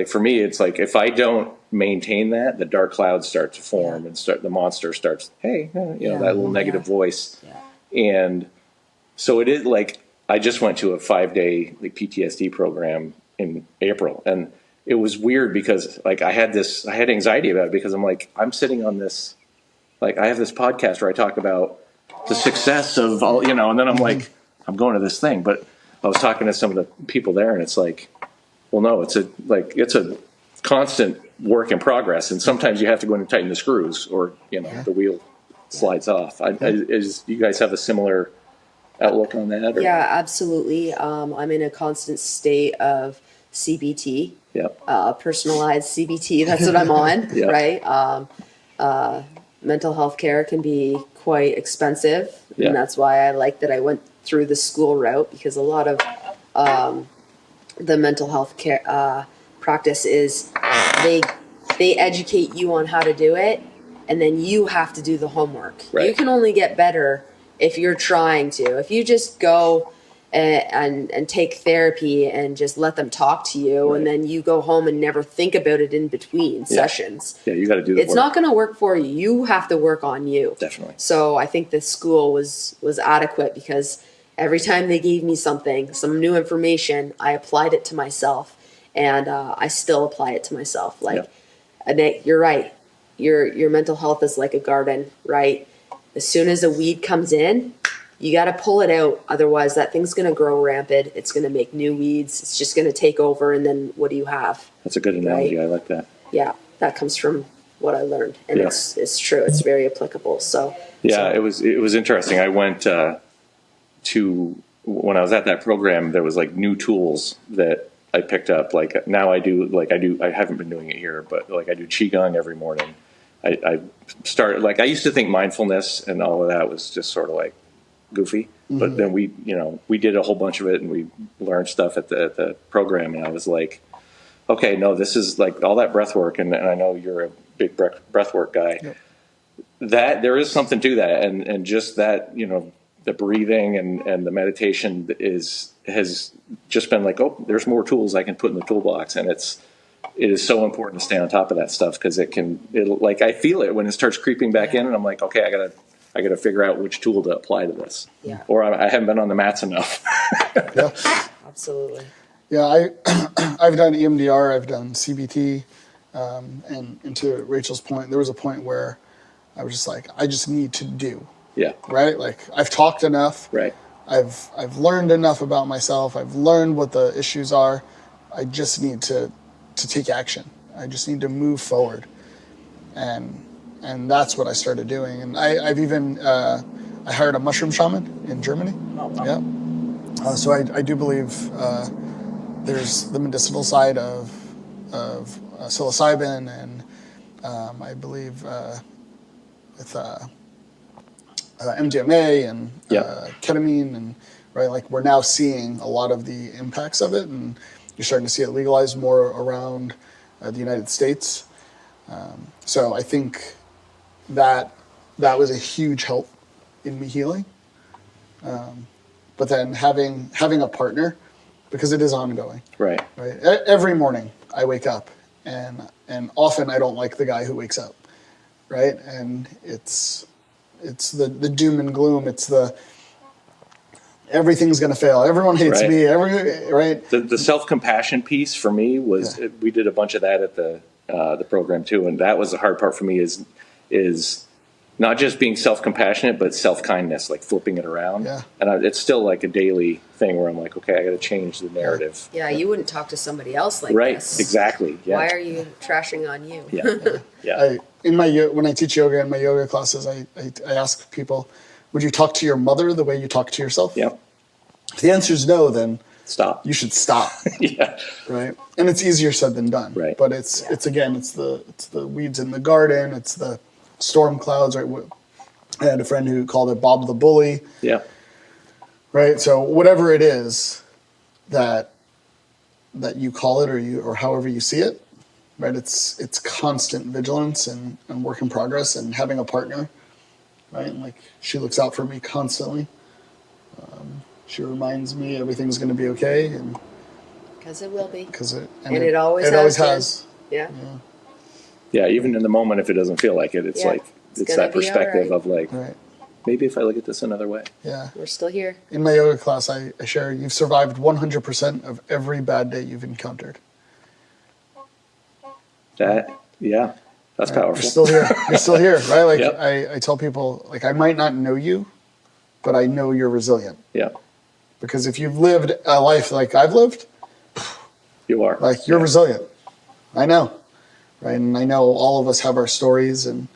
for me, it's like, if I don't maintain that, the dark clouds start to form, and the monster starts, hey, you know, that little negative voice. Yeah. And so it is like, I just went to a 5-day like PTSD program in April, and it was weird because like I had anxiety about it, because I'm like, I'm sitting on this, like, I have this podcast where I talk about the success of all, you know, and then I'm like, I'm going to this thing. But I was talking to some of the people there, and it's like, well, no, it's a constant work in progress. And sometimes you have to go in and tighten the screws, or, you know, the wheel slides off. You guys have a similar outlook on that? Or? Yeah, absolutely. I'm in a constant state of CBT. Personalized CBT. That's what I'm on, right? Mental health care can be quite expensive, and that's why I like that I went through the school route, because a lot of the mental health care practice is they educate you on how to do it, and then you have to do the homework. Right. You can only get better if you're trying to. If you just go and take therapy and just let them talk to you, and then you go home and never think about it in between sessions. Yeah, you got to do the work. It's not going to work for you. You have to work on you. Definitely. So I think the school was adequate, because every time they gave me something, some new information, I applied it to myself, and I still apply it to myself. Like, Nick, you're right. Your mental health is like a garden, right? As soon as a weed comes in, you got to pull it out. Otherwise that thing's going to grow rampant. It's going to make new weeds. It's just going to take over. And then what do you have? That's a good analogy. Right? I like that. Yeah. That comes from what I learned, and Yeah. it's true. It's very applicable. So yeah, it was interesting. I went to when I was at that program. There was like new tools that I picked up. Like now I haven't been doing it here, but like I do qigong every morning. I started like I used to think mindfulness and all of that was just sort of like goofy, but then we did a whole bunch of it and we learned stuff at the program, and I was like, okay, no, this is like all that breath work, and I know you're a big breath work guy. Yep. That there is something to that, and just that, the breathing and the meditation has just been like, oh, there's more tools I can put in the toolbox, and it is so important to stay on top of that stuff because it'll like I feel it when it starts creeping back in, and I'm like, okay, I gotta figure out which tool to apply to this, or I haven't been on the mats enough. Yeah, absolutely. Yeah, I've done EMDR, I've done CBT, and to Rachel's point, there was a point where I was just like, I just need to do. Yeah. Right? Like I've talked enough. Right. I've learned enough about myself. I've learned what the issues are. I just need to take action. I just need to move forward. And that's what I started doing. And I've even I hired a mushroom shaman in Germany. Oh, wow. Yeah. So I do believe there's the medicinal side of psilocybin, and I believe with MDMA and ketamine, and right, like we're now seeing a lot of the impacts of it, and you're starting to see it legalized more around the United States. So I think that was a huge help in me healing. But then having a partner, because it is ongoing. Right. Every morning I wake up, and often I don't like the guy who wakes up. Right. And it's the doom and gloom. It's the everything's going to fail. Everyone hates me. The self-compassion piece for me was we did a bunch of that at the program too, and that was the hard part for me is not just being self-compassionate, but self-kindness, like flipping it around. Yeah. And it's still like a daily thing where I'm like, okay, I got to change the narrative. Yeah, you wouldn't talk to somebody else like this. Right, exactly. Yeah. Why are you trashing on you? Yeah. When I teach yoga in my yoga classes, I ask people, would you talk to your mother the way you talk to yourself? Yep. If the answer is no, then stop. You should stop. Yeah. Right. And it's easier said than done. Right. But it's the weeds in the garden. It's the storm clouds. Right. I had a friend who called it Bob the Bully. Yeah. Right. So whatever it is that you call it, or however you see it, right? It's constant vigilance and work in progress, and having a partner, right? And like she looks out for me constantly. She reminds me everything's going to be okay, and because it will be. And it always has. Yeah. Yeah. Even in the moment, if it doesn't feel like it, it's like it's that perspective of like, maybe if I look at this another way. Yeah. We're still here. In my yoga class, I share you've survived 100% of every bad day you've encountered. That's powerful. You're still here. You're still here, right? Like I tell people, like I might not know you, but I know you're resilient. Yeah. Because if you've lived a life like I've lived, you are. Like you're resilient. I know, right? And I know all of us have our stories and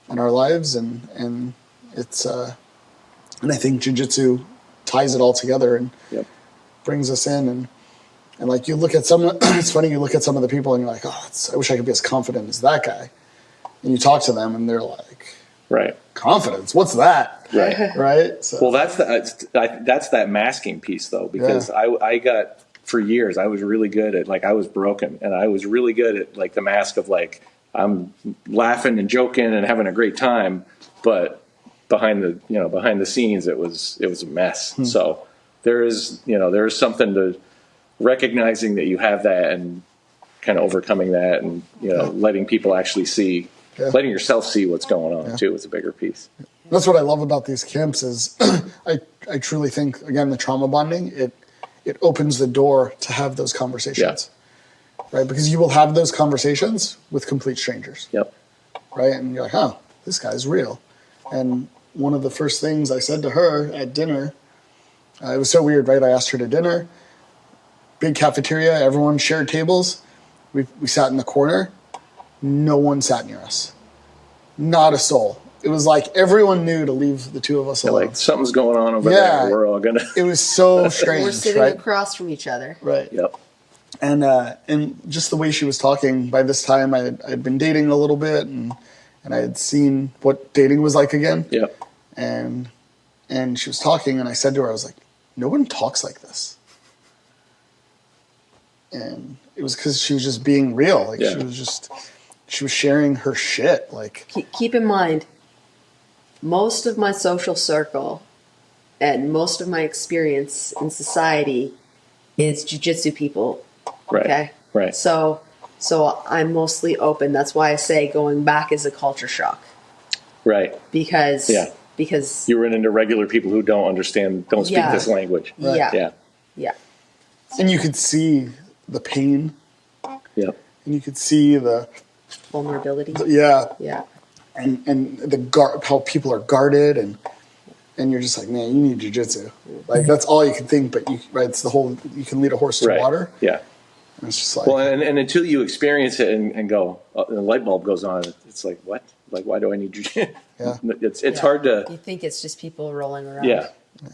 our lives, and it's and I think jiu-jitsu ties it all together and brings us in, and like you look at it's funny, you look at some of the people and you're like, oh, I wish I could be as confident as that guy. And you talk to them and they're like, confidence, what's that? Right. So. Well, that's that masking piece though, because I got, for years, I was really good at, like, I was broken, and I was really good at like the mask of like, I'm laughing and joking and having a great time, but behind the scenes, it was a mess. So there is something to recognizing that you have that and kind of overcoming that, and letting people actually see, letting yourself see what's going on too is a bigger piece. That's what I love about these camps is I truly think, again, the trauma bonding, it opens the door to have those conversations, right? Because you will have those conversations with complete strangers. Yep. Right. And you're like, oh, this guy's real. And one of the first things I said to her at dinner, it was so weird, right? I asked her to dinner, big cafeteria, everyone shared tables. We sat in the corner. No one sat near us. Not a soul. It was like everyone knew to leave the two of us alone. Like something's going on over Yeah. there. We're all gonna. It was so strange. We're sitting right? across from each other. Right. Yep. And just the way she was talking, by this time I'd been dating a little bit and I had seen what dating was like again. Yep. And she was talking and I said to her, I was like, no one talks like this. And it was because she was just being real. Like she was sharing her shit. Like Keep in mind, most of my social circle and most of my experience in society is jiu-jitsu people. Right. Okay. Right. So I'm mostly open. That's why I say going back is a culture shock. Right. Because You run into regular people who don't speak this language. Right. Yeah. And you could see the pain. Yep. And you could see the Vulnerability. yeah. And how people are guarded and you're just like, man, you need jiu-jitsu. Like that's all you can think, but it's the whole, you can lead a horse to water. Yeah. And it's just like, Well, and until you experience it and go, the light bulb goes on, it's like, what? Like, why do I need jiu-jitsu? Yeah. It's hard to. You think it's just people rolling around. Yeah.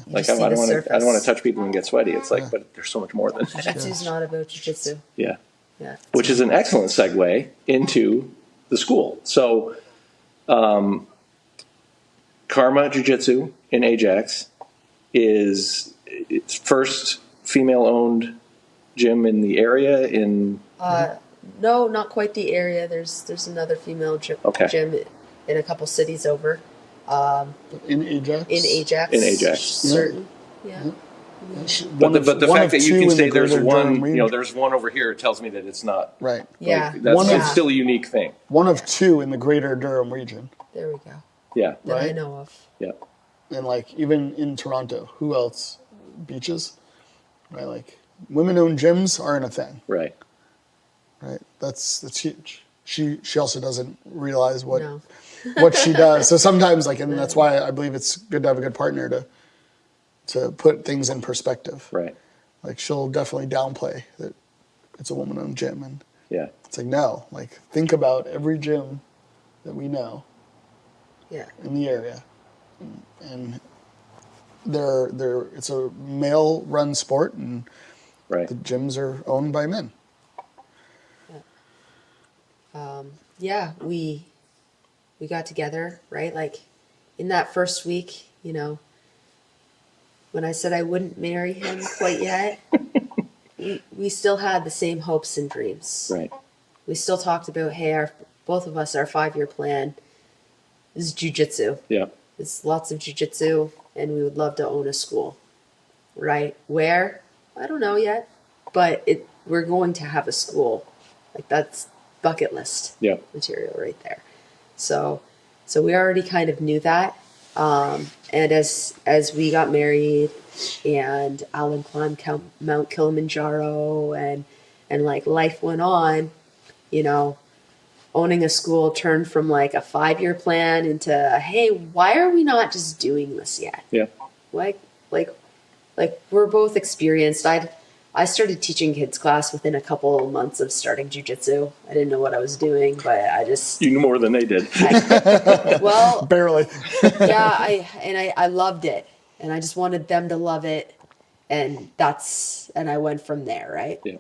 Like I just see don't the want to surface. touch people and get sweaty. It's like, but there's so much more than that. Jiu-jitsu's not about jiu-jitsu. Yeah. Yeah. Which is an excellent segue into the school. So, Karma Jiu-Jitsu in Ajax is its first female-owned gym in the area. No, not quite the area. There's another female gym in a couple cities over. in Ajax. In Ajax. In Ajax. Certain. Yeah. But the fact that you can say there's one, region. there's one over here tells me that it's not. Right. Yeah. It's still a unique thing. One of two in the greater Durham region. There we go. Yeah. That I Right. know of. Yeah. And like even in Toronto, who else? Beaches. Right. Like women-owned gyms aren't a thing. Right. Right. That's huge. She also doesn't realize what No. what she does. So sometimes and that's why I believe it's good to have a good partner to put things in perspective. Right. Like she'll definitely downplay that it's a woman-owned gym, and Yeah. it's like no. Like think about every gym that we know Yeah. in the area, and they're it's a male-run sport, and Right. the gyms are owned by men. Yeah, we got together, right? Like in that first week, when I said I wouldn't marry him quite yet, we still had the same hopes and dreams. Right. We still talked about, hey, both of us, our 5-year plan is jiu-jitsu. Yeah. It's lots of jiu-jitsu, and we would love to own a school, right? Where? I don't know yet, but we're going to have a school. Like that's bucket list material right there. So we already kind of knew that. And as we got married and Alan climbed Mount Kilimanjaro and like life went on, owning a school turned from like a 5-year plan into, hey, why are we not just doing this yet? Yeah. Like we're both experienced. I started teaching kids class within a couple of months of starting jiu-jitsu. I didn't know what I was doing, but I just... You knew more than they did. Well... Barely. Yeah, I loved it. And I just wanted them to love it. And I went from there, right? Yeah.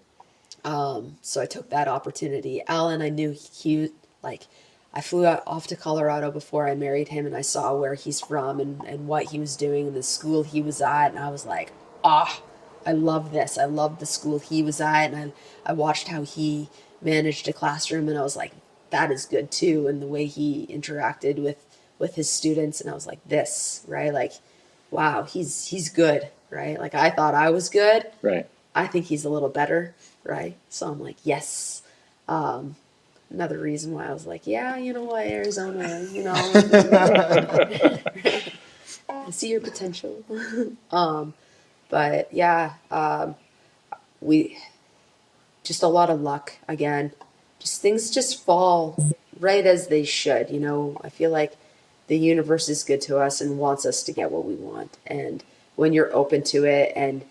So I took that opportunity. Alan, I knew I flew off to Colorado before I married him, and I saw where he's from and what he was doing and the school he was at. And I was like, I love this. I love the school he was at, and I watched how he managed a classroom, and I was like, that is good too. And the way he interacted with his students, and I was like, this, right? Like, wow, he's good, right? Like I thought I was good. Right. I think he's a little better, right? So I'm like, yes. Another reason why I was like, yeah, you know what, Arizona, I see your potential. But yeah, we just a lot of luck again. Just things just fall right as they should. I feel like the universe is good to us and wants us to get what we want. And when you're open to it and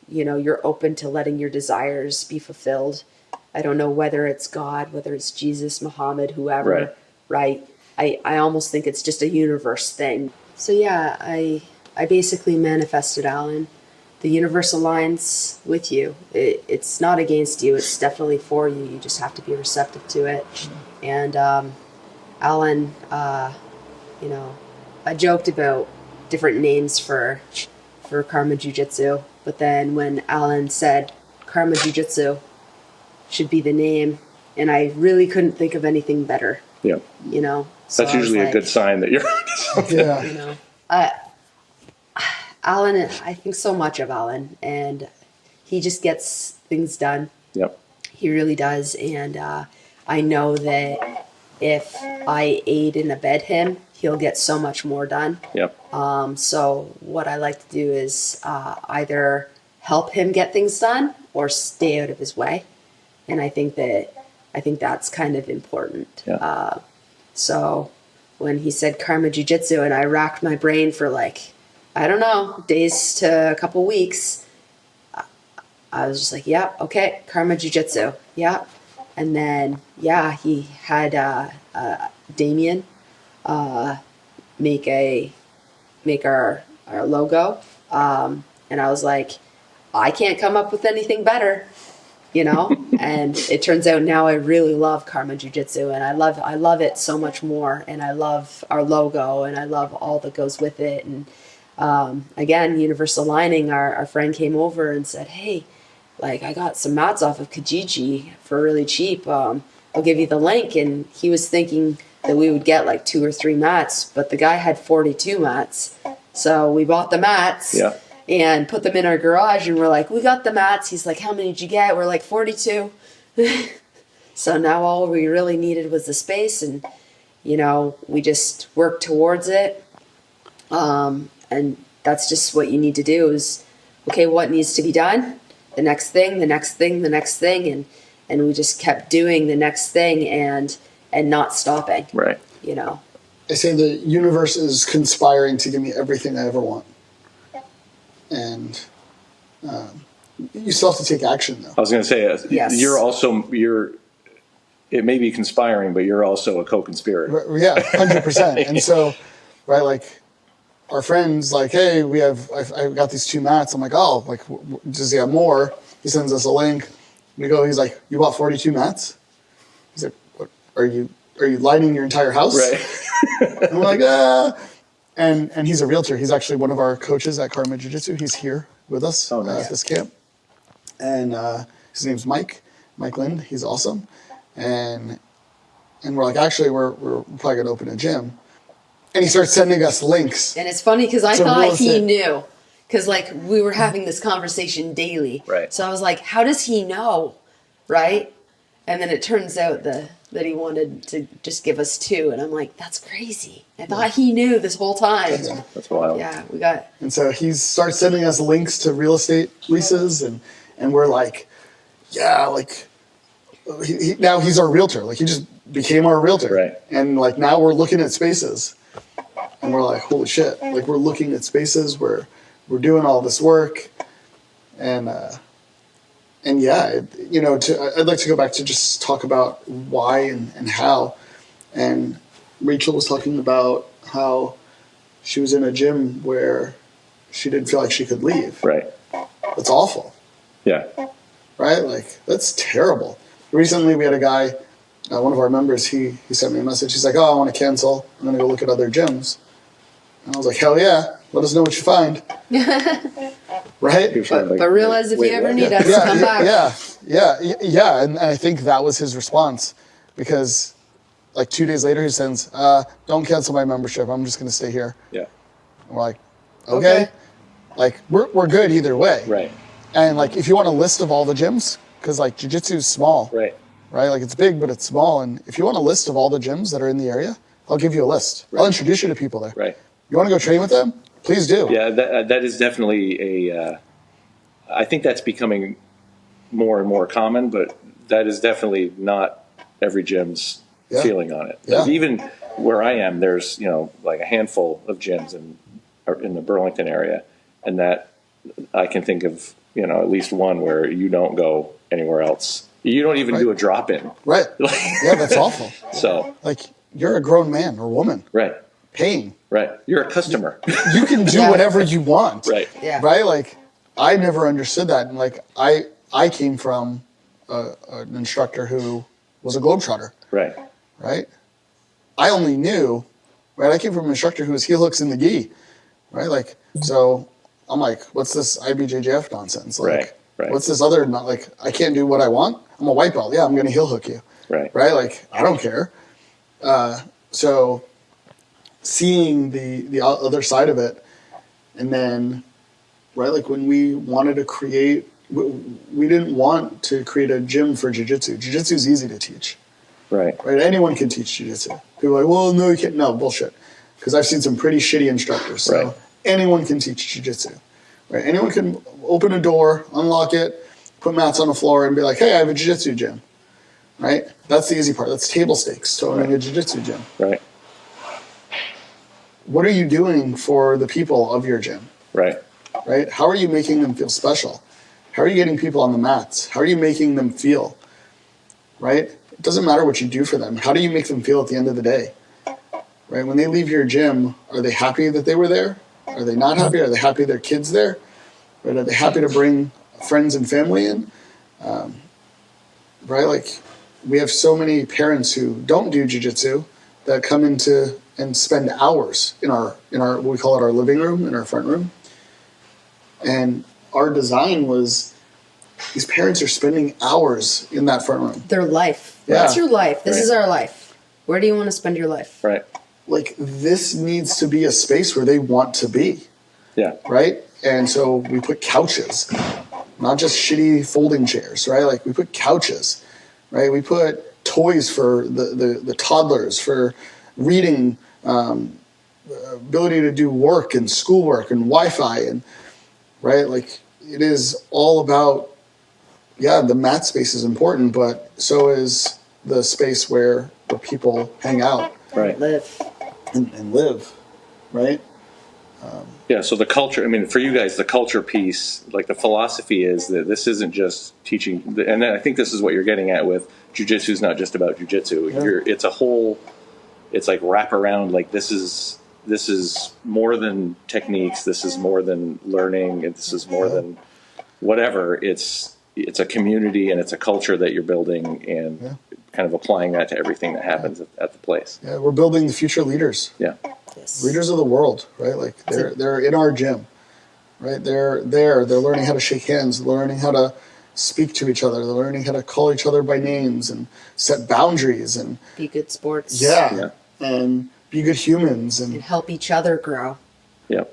you know, you're open to letting your desires be fulfilled. I don't know whether it's God, whether it's Jesus, Muhammad, whoever, right? I almost think it's just a universe thing. So yeah, I basically manifested Alan. The universe aligns with you. It's not against you. It's definitely for you. You just have to be receptive to it. And Alan, you know, I joked about different names for Karma Jiu Jitsu, but then when Alan said Karma Jiu Jitsu should be the name, and I really couldn't think of anything better. Yeah. You know, so that's usually a good sign that you're. Yeah. You know, Alan, I think so much of Alan, and he just gets things done. Yep. He really does, and I know that if I aid and abet him, he'll get so much more done. Yep. So what I like to do is either help him get things done or stay out of his way, and I think that's kind of important. Yeah. So when he said Karma Jiu Jitsu, and I racked my brain for like, I don't know, days to a couple weeks, I was just like, yeah, okay, Karma Jiu Jitsu, yeah. And then, yeah, he had Damien make our logo. And I was like, I can't come up with anything better, you know? And it turns out now I really love Karma Jiu Jitsu, and I love it so much more. And I love our logo, and I love all that goes with it. And again, Universal Lining, our friend came over and said, hey, like, I got some mats off of Kijiji for really cheap. I'll give you the link. And he was thinking that we would get like 2 or 3 mats, but the guy had 42 mats. So we bought the mats. Yeah. And put them in our garage, and we're like, we got the mats. He's like, how many did you get? We're like, 42. So now all we really needed was the space, and, you know, we just worked towards it. And that's just what you need to do is, okay, what needs to be done? The next thing, the next thing, the next thing. And we just kept doing the next thing and not stopping. Right. You know. I say the universe is conspiring to give me everything I ever want. And you still have to take action, though. I was going to say, Yes. it may be conspiring, but you're also a co-conspirator. Yeah, 100%. And so, right, like, our friends, like, hey, I got these 2 mats. I'm like, oh, like, does he have more? He sends us a link. We go, he's like, you bought 42 mats? He's like, what, are you lighting your entire house? Right. I'm like, And he's a realtor. He's actually one of our coaches at Karma Jiu Jitsu. He's here with us at this camp. And his name's Mike Lind. He's awesome. And we're like, actually, we're probably going to open a gym. And he starts sending us links. And it's funny because I to real thought he estate. knew. Because, like, we were having this conversation daily. Right. So I was like, how does he know? Right? And then it turns out that he wanted to just give us 2. And I'm like, that's crazy. I thought he knew this whole time. That's wild. Yeah, we got... And so he starts sending us links to real estate leases. And we're like, yeah, like, now he's our realtor. Like, he just became our realtor. Right. And, like, now we're looking at spaces. And we're like, holy shit. Like, we're looking at spaces where we're doing all this work. And yeah, you know, I'd like to go back to just talk about why and how. And Raechel was talking about how she was in a gym where she didn't feel like she could leave. Right. That's awful, Yeah. right? Like, that's terrible. Recently, we had a guy, one of our members, he sent me a message. He's like, oh, I want to cancel. I'm going to go look at other gyms. And I was like, hell yeah. Let us know what you find. Right? But realize if you ever need us, come back. Yeah. And I think that was his response, because like 2 days later he sends, don't cancel my membership. I'm just going to stay here. Yeah. And we're like, okay. Like, we're good either way. Right. And like, if you want a list of all the gyms, because like jiu-jitsu is small. Right. Right? Like, it's big, but it's small. And if you want a list of all the gyms that are in the area, I'll give you a list. I'll introduce you to people there. Right. You want to go train with them? Please do. Yeah, that is definitely I think that's becoming more and more common, but that is definitely not every gym's feeling on it. Yeah. Like where I am, there's, like a handful of gyms in the Burlington area, and that I can think of, at least one where you don't go anywhere else. You don't even do a drop-in. Right. Yeah, that's awful. So, Like, you're a grown man or woman. right. Paying. Right. You're a customer. You can do whatever you want. Right. Yeah. Right? Like, I never understood that. And, like, I came from an instructor who was a Globetrotter. Right. Right? I only knew, right? I came from an instructor who was heel hooks in the gi. Right? Like, so I'm like, what's this IBJJF nonsense? Like, Right. what's this other, not like, I can't do what I want? I'm a white belt. Yeah, I'm going to heel hook you. Right. Right? Like, I don't care. So seeing the other side of it, and then, right, like when we wanted to create, we didn't want to create a gym for jiu-jitsu. Jiu-jitsu is easy to teach. Right. Right? Anyone can teach jiu-jitsu. People are like, well, no, you can't. No, bullshit. Because I've seen some pretty shitty instructors. So Right. anyone can teach jiu-jitsu. Right? Anyone can open a door, unlock it, put mats on the floor, and be like, hey, I have a jiu-jitsu gym. Right? That's the easy part. That's table stakes to owning a jiu-jitsu gym. Right. What are you doing for the people of your gym? Right. Right? How are you making them feel special? How are you getting people on the mats? How are you making them feel? Right? It doesn't matter what you do for them. How do you make them feel at the end of the day? Right? When they leave your gym, are they happy that they were there? Are they not happy? Are they happy their kid's there? Right? Are they happy to bring friends and family in? Right? Like, we have so many parents who don't do jiu-jitsu that come into and spend hours in our what we call it our living room, in our front room. And our design was, these parents are spending hours in that front room. Their life. Yeah. That's your life. This Right. is our life. Where do you want to spend your life? Right. Like, this needs to be a space where they want to be, Yeah. right? And so we put couches, not just shitty folding chairs, right? Like, we put couches, right? We put toys for the toddlers, for reading, ability to do work and schoolwork and Wi-Fi, and right, like, it is all about, yeah, the mat space is important, but so is the space where people hang out Right. Live. and live, right? Yeah, so the culture, I mean, for you guys, the culture piece, like the philosophy is that this isn't just teaching, and I think this is what you're getting at with jiu-jitsu is not just about jiu-jitsu. Yeah. It's a whole, it's like wrap around, like this is more than techniques, this is more than learning, and this is more than whatever. It's a community and it's a culture that you're building, and kind of applying that to everything that happens at the place. Yeah, we're building the future leaders. Yeah. Yes. Leaders of the world, right? Like, they're in our gym, right? They're learning how to shake hands, learning how to speak to each other, they're learning how to call each other by names and set boundaries and Be good sports. yeah. And be good humans And help each other grow. Yeah.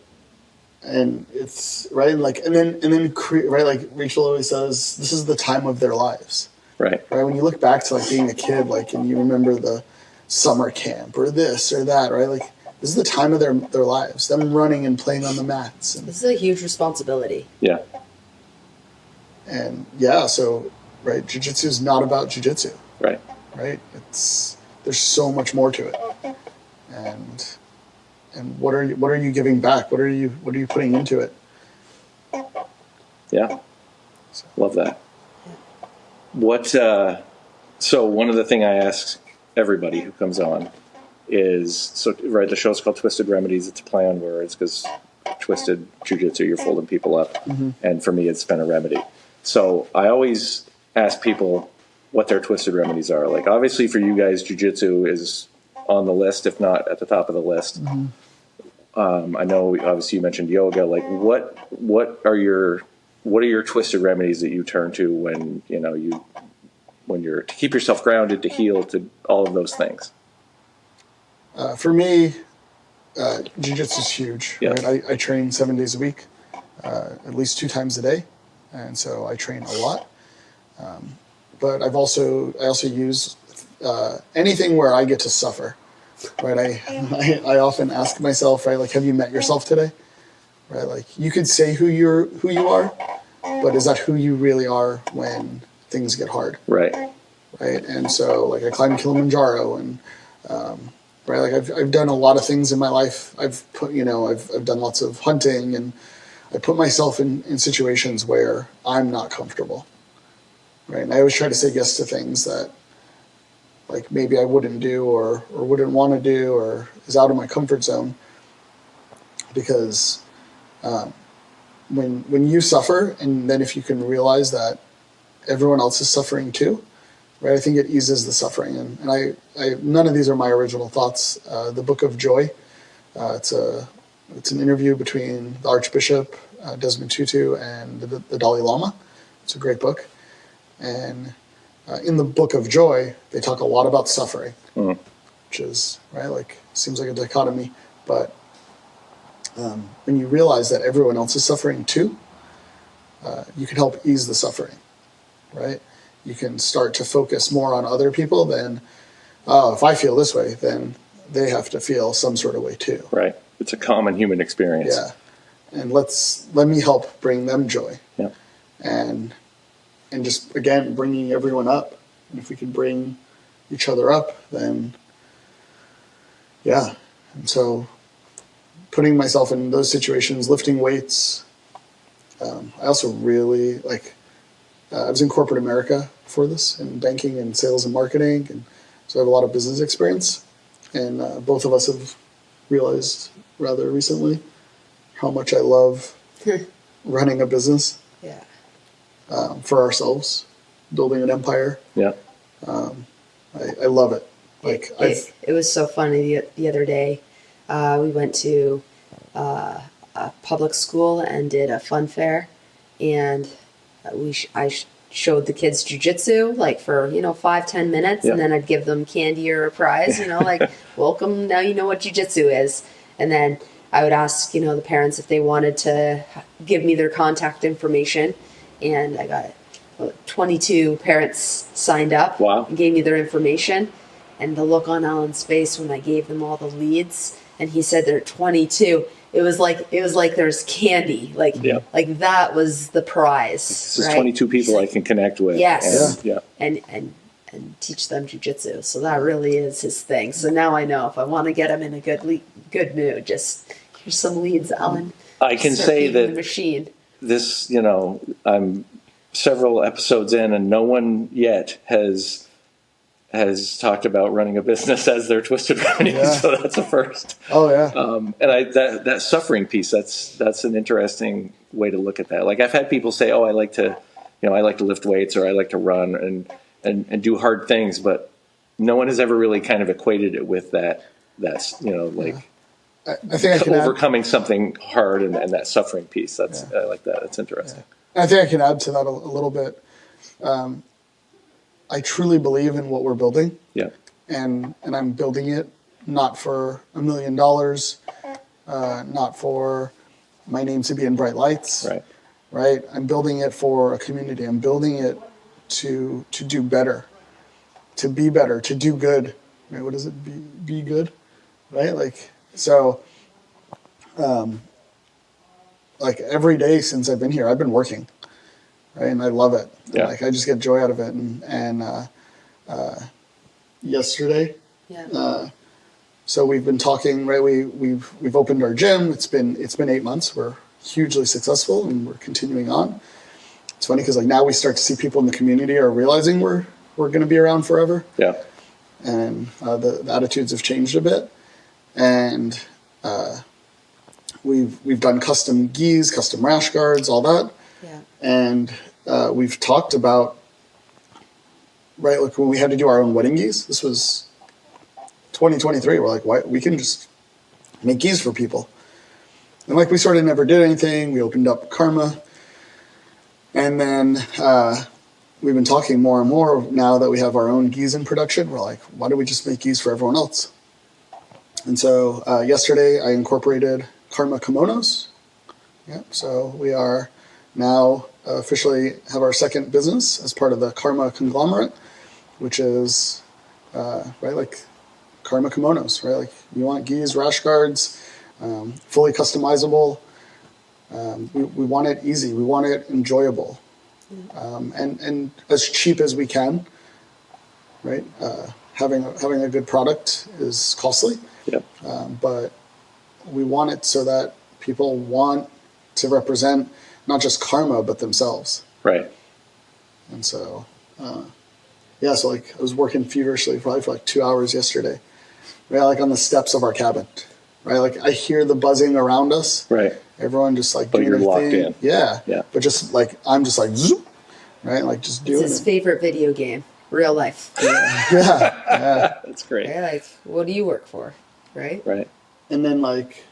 and it's right, like, and then right, like Raechel always says, this is the time of their lives, Right. right? When you look back to like being a kid, like, and you remember the summer camp or this or that, right? Like, this is the time of their lives, them running and playing on the mats, This is a huge responsibility. Yeah. and yeah, so right, jiu-jitsu is not about jiu-jitsu, Right. right? There's so much more to it, and what are you giving back? What are you putting into it? Yeah. Love that. What, so one of the thing I ask everybody who comes on is, so, right, the show's called Twisted Remedies. It's a play on words because twisted jiu-jitsu, you're folding people up. Mm-hmm. And for me, it's been a remedy. So I always ask people what their twisted remedies are. Like, obviously for you guys, jiu-jitsu is on the list, if not at the top of the list. Mm-hmm. I know, obviously, you mentioned yoga. Like, what are your twisted remedies that you turn to when you're to keep yourself grounded, to heal, to all of those things? For me, jiu-jitsu is huge. Yeah. Right? I train 7 days a week, at least 2 times a day, and so I train a lot. But I also use anything where I get to suffer. Right? I often ask myself, right, like, have you met yourself today? Right? Like, you could say who you are, but is that who you really are when things get hard? Right. Right? And so, like, I climbed Kilimanjaro, and right? Like I've done a lot of things in my life. I've done lots of hunting, and I put myself in situations where I'm not comfortable, right? And I always try to say yes to things that like maybe I wouldn't do or wouldn't want to do or is out of my comfort zone, because when you suffer, and then if you can realize that everyone else is suffering too, right? I think it eases the suffering. And I none of these are my original thoughts. The Book of Joy, it's an interview between the Archbishop Desmond Tutu and the Dalai Lama. It's a great book, and in the Book of Joy, they talk a lot about suffering, which is right. Like seems like a dichotomy, but when you realize that everyone else is suffering too, you can help ease the suffering, right? You can start to focus more on other people than, oh, if I feel this way, then they have to feel some sort of way too. Right. It's a common human experience. Yeah. And let me help bring them joy. Yeah. And just, again, bringing everyone up. And if we can bring each other up, then, yeah. And so putting myself in those situations, lifting weights. I also really I was in corporate America before this, in banking and sales and marketing, and so I have a lot of business experience. And both of us have realized rather recently how much I love running a business. Yeah. For ourselves, building an empire. Yeah. I love it. It was so funny the other day. We went to a public school and did a fun fair, and I showed the kids jujitsu like for 5-10 minutes, and then I'd give them candy or a prize, like welcome, now you know what jujitsu is. And then I would ask the parents if they wanted to give me their contact information, and I got 22 parents signed up. Wow. And gave me their information, and the look on Alan's face when I gave them all the leads and he said they're 22. It was like there's candy. Like that was the prize. This is 22 people I can connect with. Yes. And and teach them jujitsu. So that really is his thing. So now I know if I want to get him in a good mood, just here's some leads, Alan. I can Start say feeding that the machine. this, I'm several episodes in, and no one yet has talked about running a business as their twisted revenue. Yeah. So that's a first. Oh yeah. And that suffering piece, that's an interesting way to look at that. Like I've had people say, "Oh, I like to lift weights, or I like to run and do hard things," but no one has ever really kind of equated it with that. That's I think I can overcoming something hard and that suffering piece. I like that. That's interesting. I think I can add to that a little bit. I truly believe in what we're building. Yeah. And I'm building it not for $1 million, not for my name to be in bright lights. Right. Right. I'm building it for a community. I'm building it to do better, to be better, to do good. Right? What is it? Be good. Right. So every day since I've been here, I've been working. Right. And I love it. Yeah. I just get joy out of it. And yesterday, so we've been talking, right? We've opened our gym. It's been 8 months. We're hugely successful and we're continuing on. It's funny because now we start to see people in the community are realizing we're going to be around forever. Yeah. And the attitudes have changed a bit. And we've done custom gis, custom rash guards, all that. Yeah. And we've talked about, right, when we had to do our own wedding gis, this was 2023. We're like, why? We can just make gis for people. And we sort of never did anything. We opened up Karma. And then we've been talking more and more now that we have our own gis in production. We're like, why don't we just make gis for everyone else? And so yesterday I incorporated Karma kimonos. Yeah, so we are now officially have our second business as part of the Karma conglomerate, which is Karma kimonos, right? You want gis, rash guards, fully customizable. We want it easy. We want it enjoyable, and as cheap as we can, right? having a good product is costly, Yep. but we want it so that people want to represent not just karma but themselves. Right. And so, so like I was working feverishly probably for like 2 hours yesterday, right? Like on the steps of our cabin, right? Like I hear the buzzing around us. Right. Everyone just like But doing you're their locked thing. in. Yeah. Yeah. But just like, I'm just like, zoop, right? Like just It's doing his it. favorite video game, real life. Yeah. That's great. Right? Like, what do you work for? Right? Right. And then like,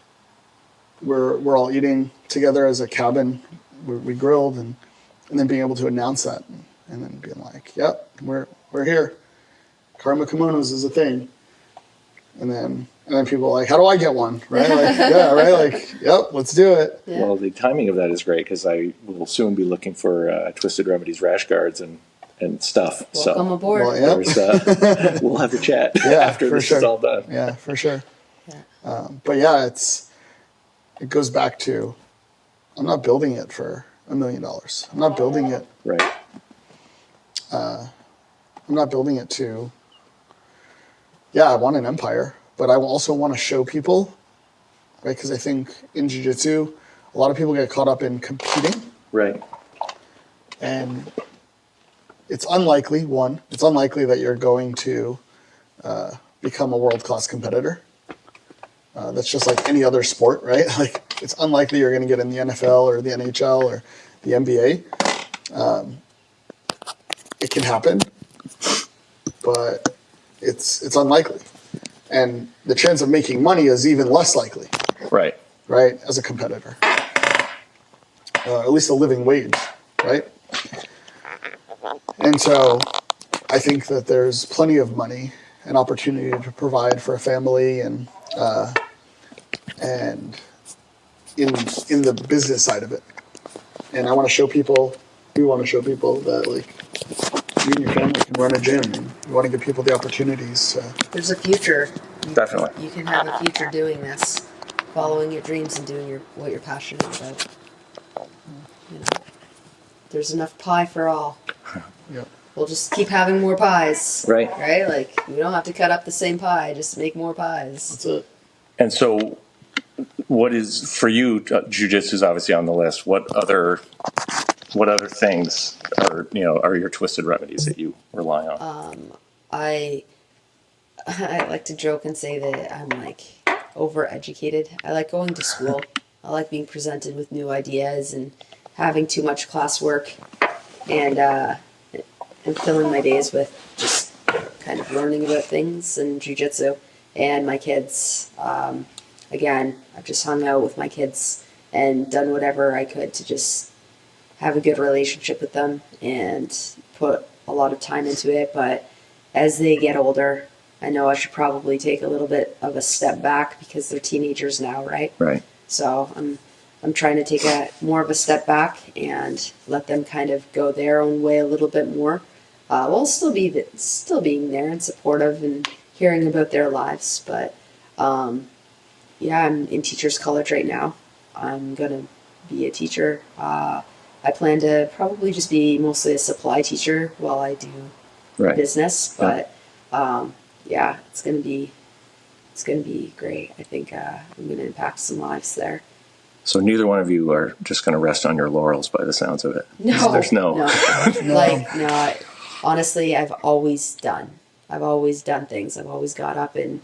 we're all eating together as a cabin. We grilled and then being able to announce that and then being like, yep, we're here. Karma kimonos is a thing. And then people are like, how do I get one? Right? Like, yeah, right? Like, yep, let's do it. Yeah. Well, the timing of that is great because I will soon be looking for Twisted Remedies rash guards and stuff. Welcome aboard. Well, yeah. There's, we'll have a chat after for this sure. is all done. Yeah, for sure. Yeah. But yeah, it goes back to, I'm not building it for $1 million. I'm not building it. Right. I'm not building it to, I want an empire, but I also want to show people, right? Because I think in jiu-jitsu, a lot of people get caught up in competing. Right. And it's unlikely that you're going to become a world-class competitor. That's just like any other sport, right? Like it's unlikely you're going to get in the NFL or the NHL or the NBA. It can happen, but it's unlikely. And the chance of making money is even less likely, Right. right, as a competitor. At least a living wage, right? And so I think that there's plenty of money and opportunity to provide for a family and in the business side of it. And I want to show people, we want to show people that like you and your family can run a gym and you want to give people the opportunities. There's a future. Definitely. You can have a future doing this, following your dreams and doing what you're passionate about. You know, there's enough pie for all. Yep. We'll just keep having more pies. Right. Right? Like, we don't have to ut up the same pie, just make more pies. That's it. And so, what is for you? Jiu-jitsu is obviously on the list. What other things are your Twisted Remedies that you rely on? I like to joke and say that I'm like overeducated. I like going to school. I like being presented with new ideas and having too much classwork and filling my days with just kind of learning about things and jiu-jitsu. And my kids, again, I've just hung out with my kids and done whatever I could to just have a good relationship with them and put a lot of time into it. But as they get older, I know I should probably take a little bit of a step back because they're teenagers now, right? Right. So I'm trying to take more of a step back and let them kind of go their own way a little bit more. We'll still being there and supportive and hearing about their lives. But I'm in teacher's college right now. I'm gonna be a teacher. I plan to probably just be mostly a supply teacher while I do business. But it's gonna be great. I think I'm gonna impact some lives there. So neither one of you are just going to rest on your laurels by the sounds of it. No, There's no. Honestly, I've always done things. I've always got up and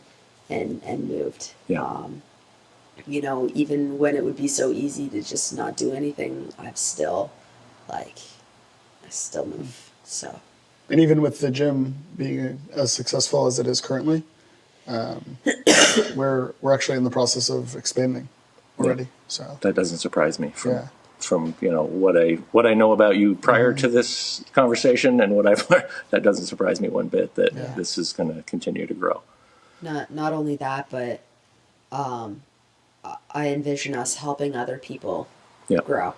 moved. Yeah. Even when it would be so easy to just not do anything, I still move. So. And even with the gym being as successful as it is currently, we're actually in the process of expanding already. Yeah. So that doesn't surprise me from what I know about you prior to this conversation and what I've learned. That doesn't surprise me one bit that this is going to continue to grow. Not only that, but I envision us helping other people grow,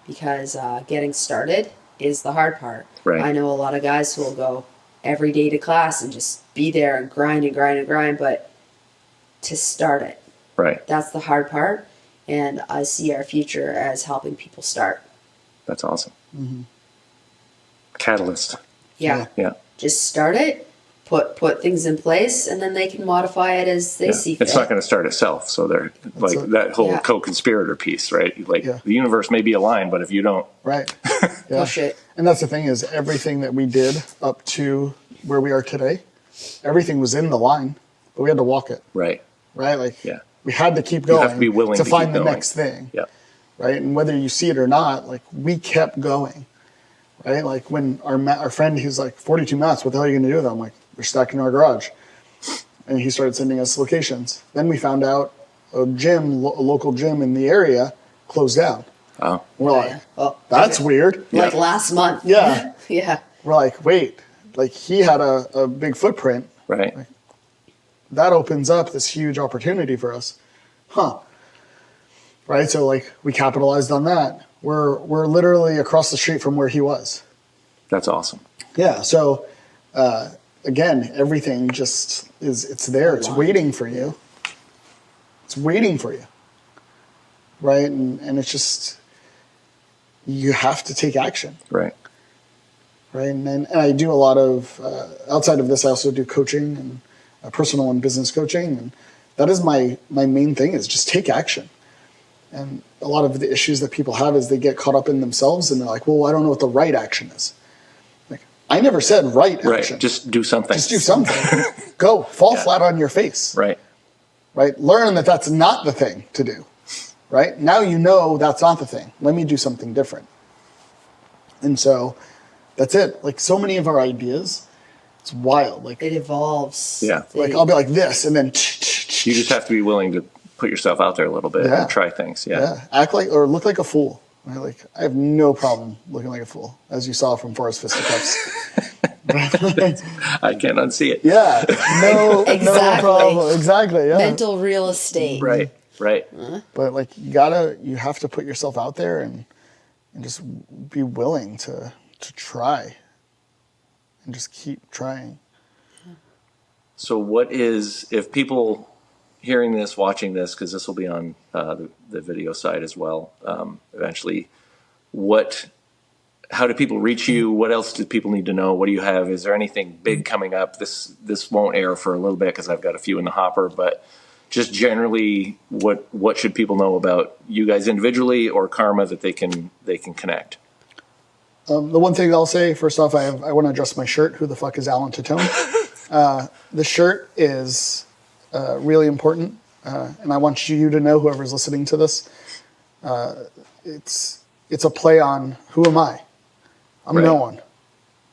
because getting started is the hard part. Right. I know a lot of guys who will go every day to class and just be there and grind, but to start it, that's the hard part. And I see our future as helping people start. That's awesome. Mm-hmm. Catalyst. Yeah. Yeah. Just start it, put things in place, and then they can modify it as they see fit. It's not going to start itself. So they're like that whole co-conspirator piece, right? Like the universe may be aligned, but if you don't push it. And that's the thing is everything that we did up to where we are today, everything was in the line, but we had to walk it. Right. Like we had to keep going. You have to be willing to find the keep going. next thing. Yeah. Right. And whether you see it or not, like we kept going. Right. Like when our friend, he's like 42 mats, what the hell are you going to do with them? I'm like, we're stuck in our garage. And he started sending us locations. Then we found out a local gym in the area closed down. Oh. We're like, that's weird. Like last month. Yeah. Yeah. We're like, wait, like he had a big footprint. Right. Like, that opens up this huge opportunity for us. Right. So like we capitalized on that. We're literally across the street from where he was. That's awesome. Yeah. So, again, everything just it's there. It's waiting for you. It's waiting for you. Right. And it's just, you have to take action. Right. Right. And I do a lot of, outside of this, I also do coaching and personal and business coaching. And that is my main thing is just take action. And a lot of the issues that people have is they get caught up in themselves and they're like, well, I don't know what the right action is. Like, I never said right action. Right. Just do something. Just do something. Go fall flat on your face. Right. Right. Learn that that's not the thing to do. Right. Now you know that's not the thing. Let me do something different. And so that's it. Like so many of our ideas, it's wild. Like it evolves. Yeah. Like I'll be like this and then you just have to be willing to put yourself out there a little bit and try things. Yeah. Act like or look like a fool. Right? Like I have no problem looking like a fool, as you saw from Forrest Fisticuffs. I can't unsee it. Yeah. No problem. Exactly. Yeah. Mental real estate. Right. Right. But like you have to put yourself out there and just be willing to try and just keep trying. So what is, if people hearing this, watching this, because this will be on the video side as well eventually, how do people reach you? What else do people need to know? What do you have? Is there anything big coming up? This won't air for a little bit because I've got a few in the hopper, but just generally, what should people know about you guys individually or Karma that they can connect? The one thing I'll say, first off, I want to address my shirt. Who the fuck is Alan Titone? The shirt is really important, and I want you to know, whoever's listening to this, it's a play on who am I? I'm no one,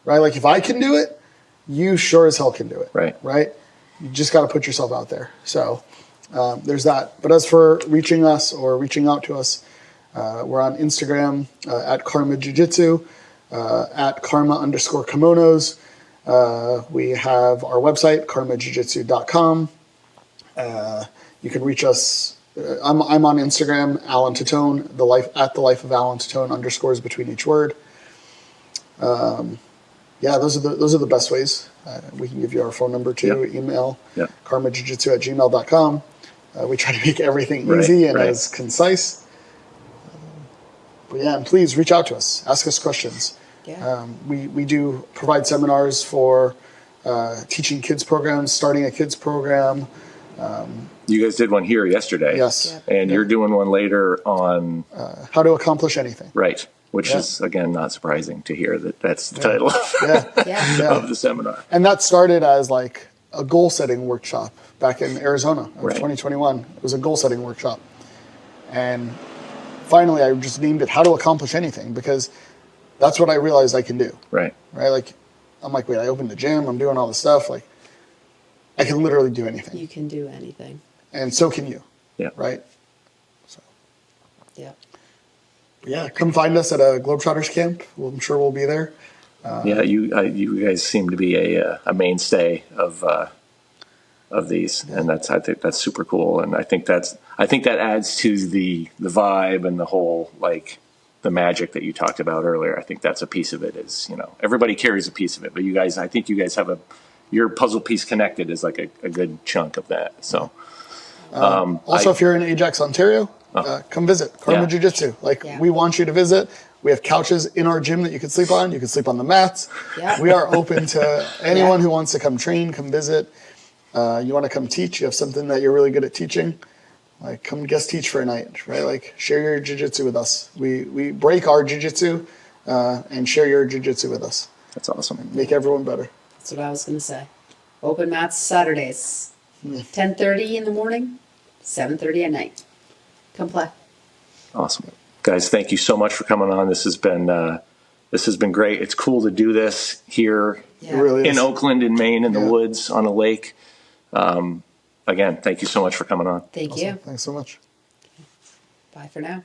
right? Like if I can do it, you sure as hell can do it, right? You just got to put yourself out there. So there's that. But as for reaching us or reaching out to us, we're on Instagram at Karma Jiu Jitsu, at Karma_kimonos. We have our website, karmajujitsu.com. You can reach us. I'm on Instagram, Alan Titone, at the life of Alan Titone _s between each word. Those are the best ways. We can give you our phone number too, email, karmajujitsu@gmail.com. We try to make everything easy and as concise. But and please reach out to us. Ask us questions. Yeah. We do provide seminars for teaching kids programs, starting a kids program. You guys did one here yesterday. Yes. And you're doing one later on... how to accomplish anything. Right. Which is, again, not surprising to hear that that's the title of the seminar. And that started as like a goal-setting workshop back in Arizona in 2021. It was a goal-setting workshop. And finally, I just named it How to Accomplish Anything because that's what I realized I can do. Right. Like, I'm like, wait, I opened the gym. I'm doing all this stuff. Like, I can literally do anything. You can do anything. And so can you. Yeah. Right? So. Yeah. Come find us at a Globetrotters camp. I'm sure we'll be there. You guys seem to be a mainstay of these, and I think that's super cool. And I think that adds to the vibe and the whole like the magic that you talked about earlier. I think that's a piece of it. Is everybody carries a piece of it, but you guys, I think you guys have your puzzle piece connected is like a good chunk of that. So also, if you're in Ajax, Ontario, come visit Karma Jiu Jitsu. We want you to visit. We have couches in our gym that you can sleep on. You can sleep on the mats. Yeah. We are open to anyone Yeah. who wants to come train, come visit. You want to come teach, you have something that you're really good at teaching, like come guest teach for a night, right? Like share your jiu-jitsu with us. We break our jiu-jitsu and share your jiu-jitsu with us. That's awesome. Make everyone better. That's what I was going to say. Open mats Saturdays, 10:30 in the morning, 7:30 at night. Come play. Awesome. Guys, thank you so much for coming on. This has been great. It's cool to do this here It really in is. Oakland, in Maine, in the Yeah. woods, on a lake. Again, thank you so much for coming on. Thank you. Thanks so much. Bye for now.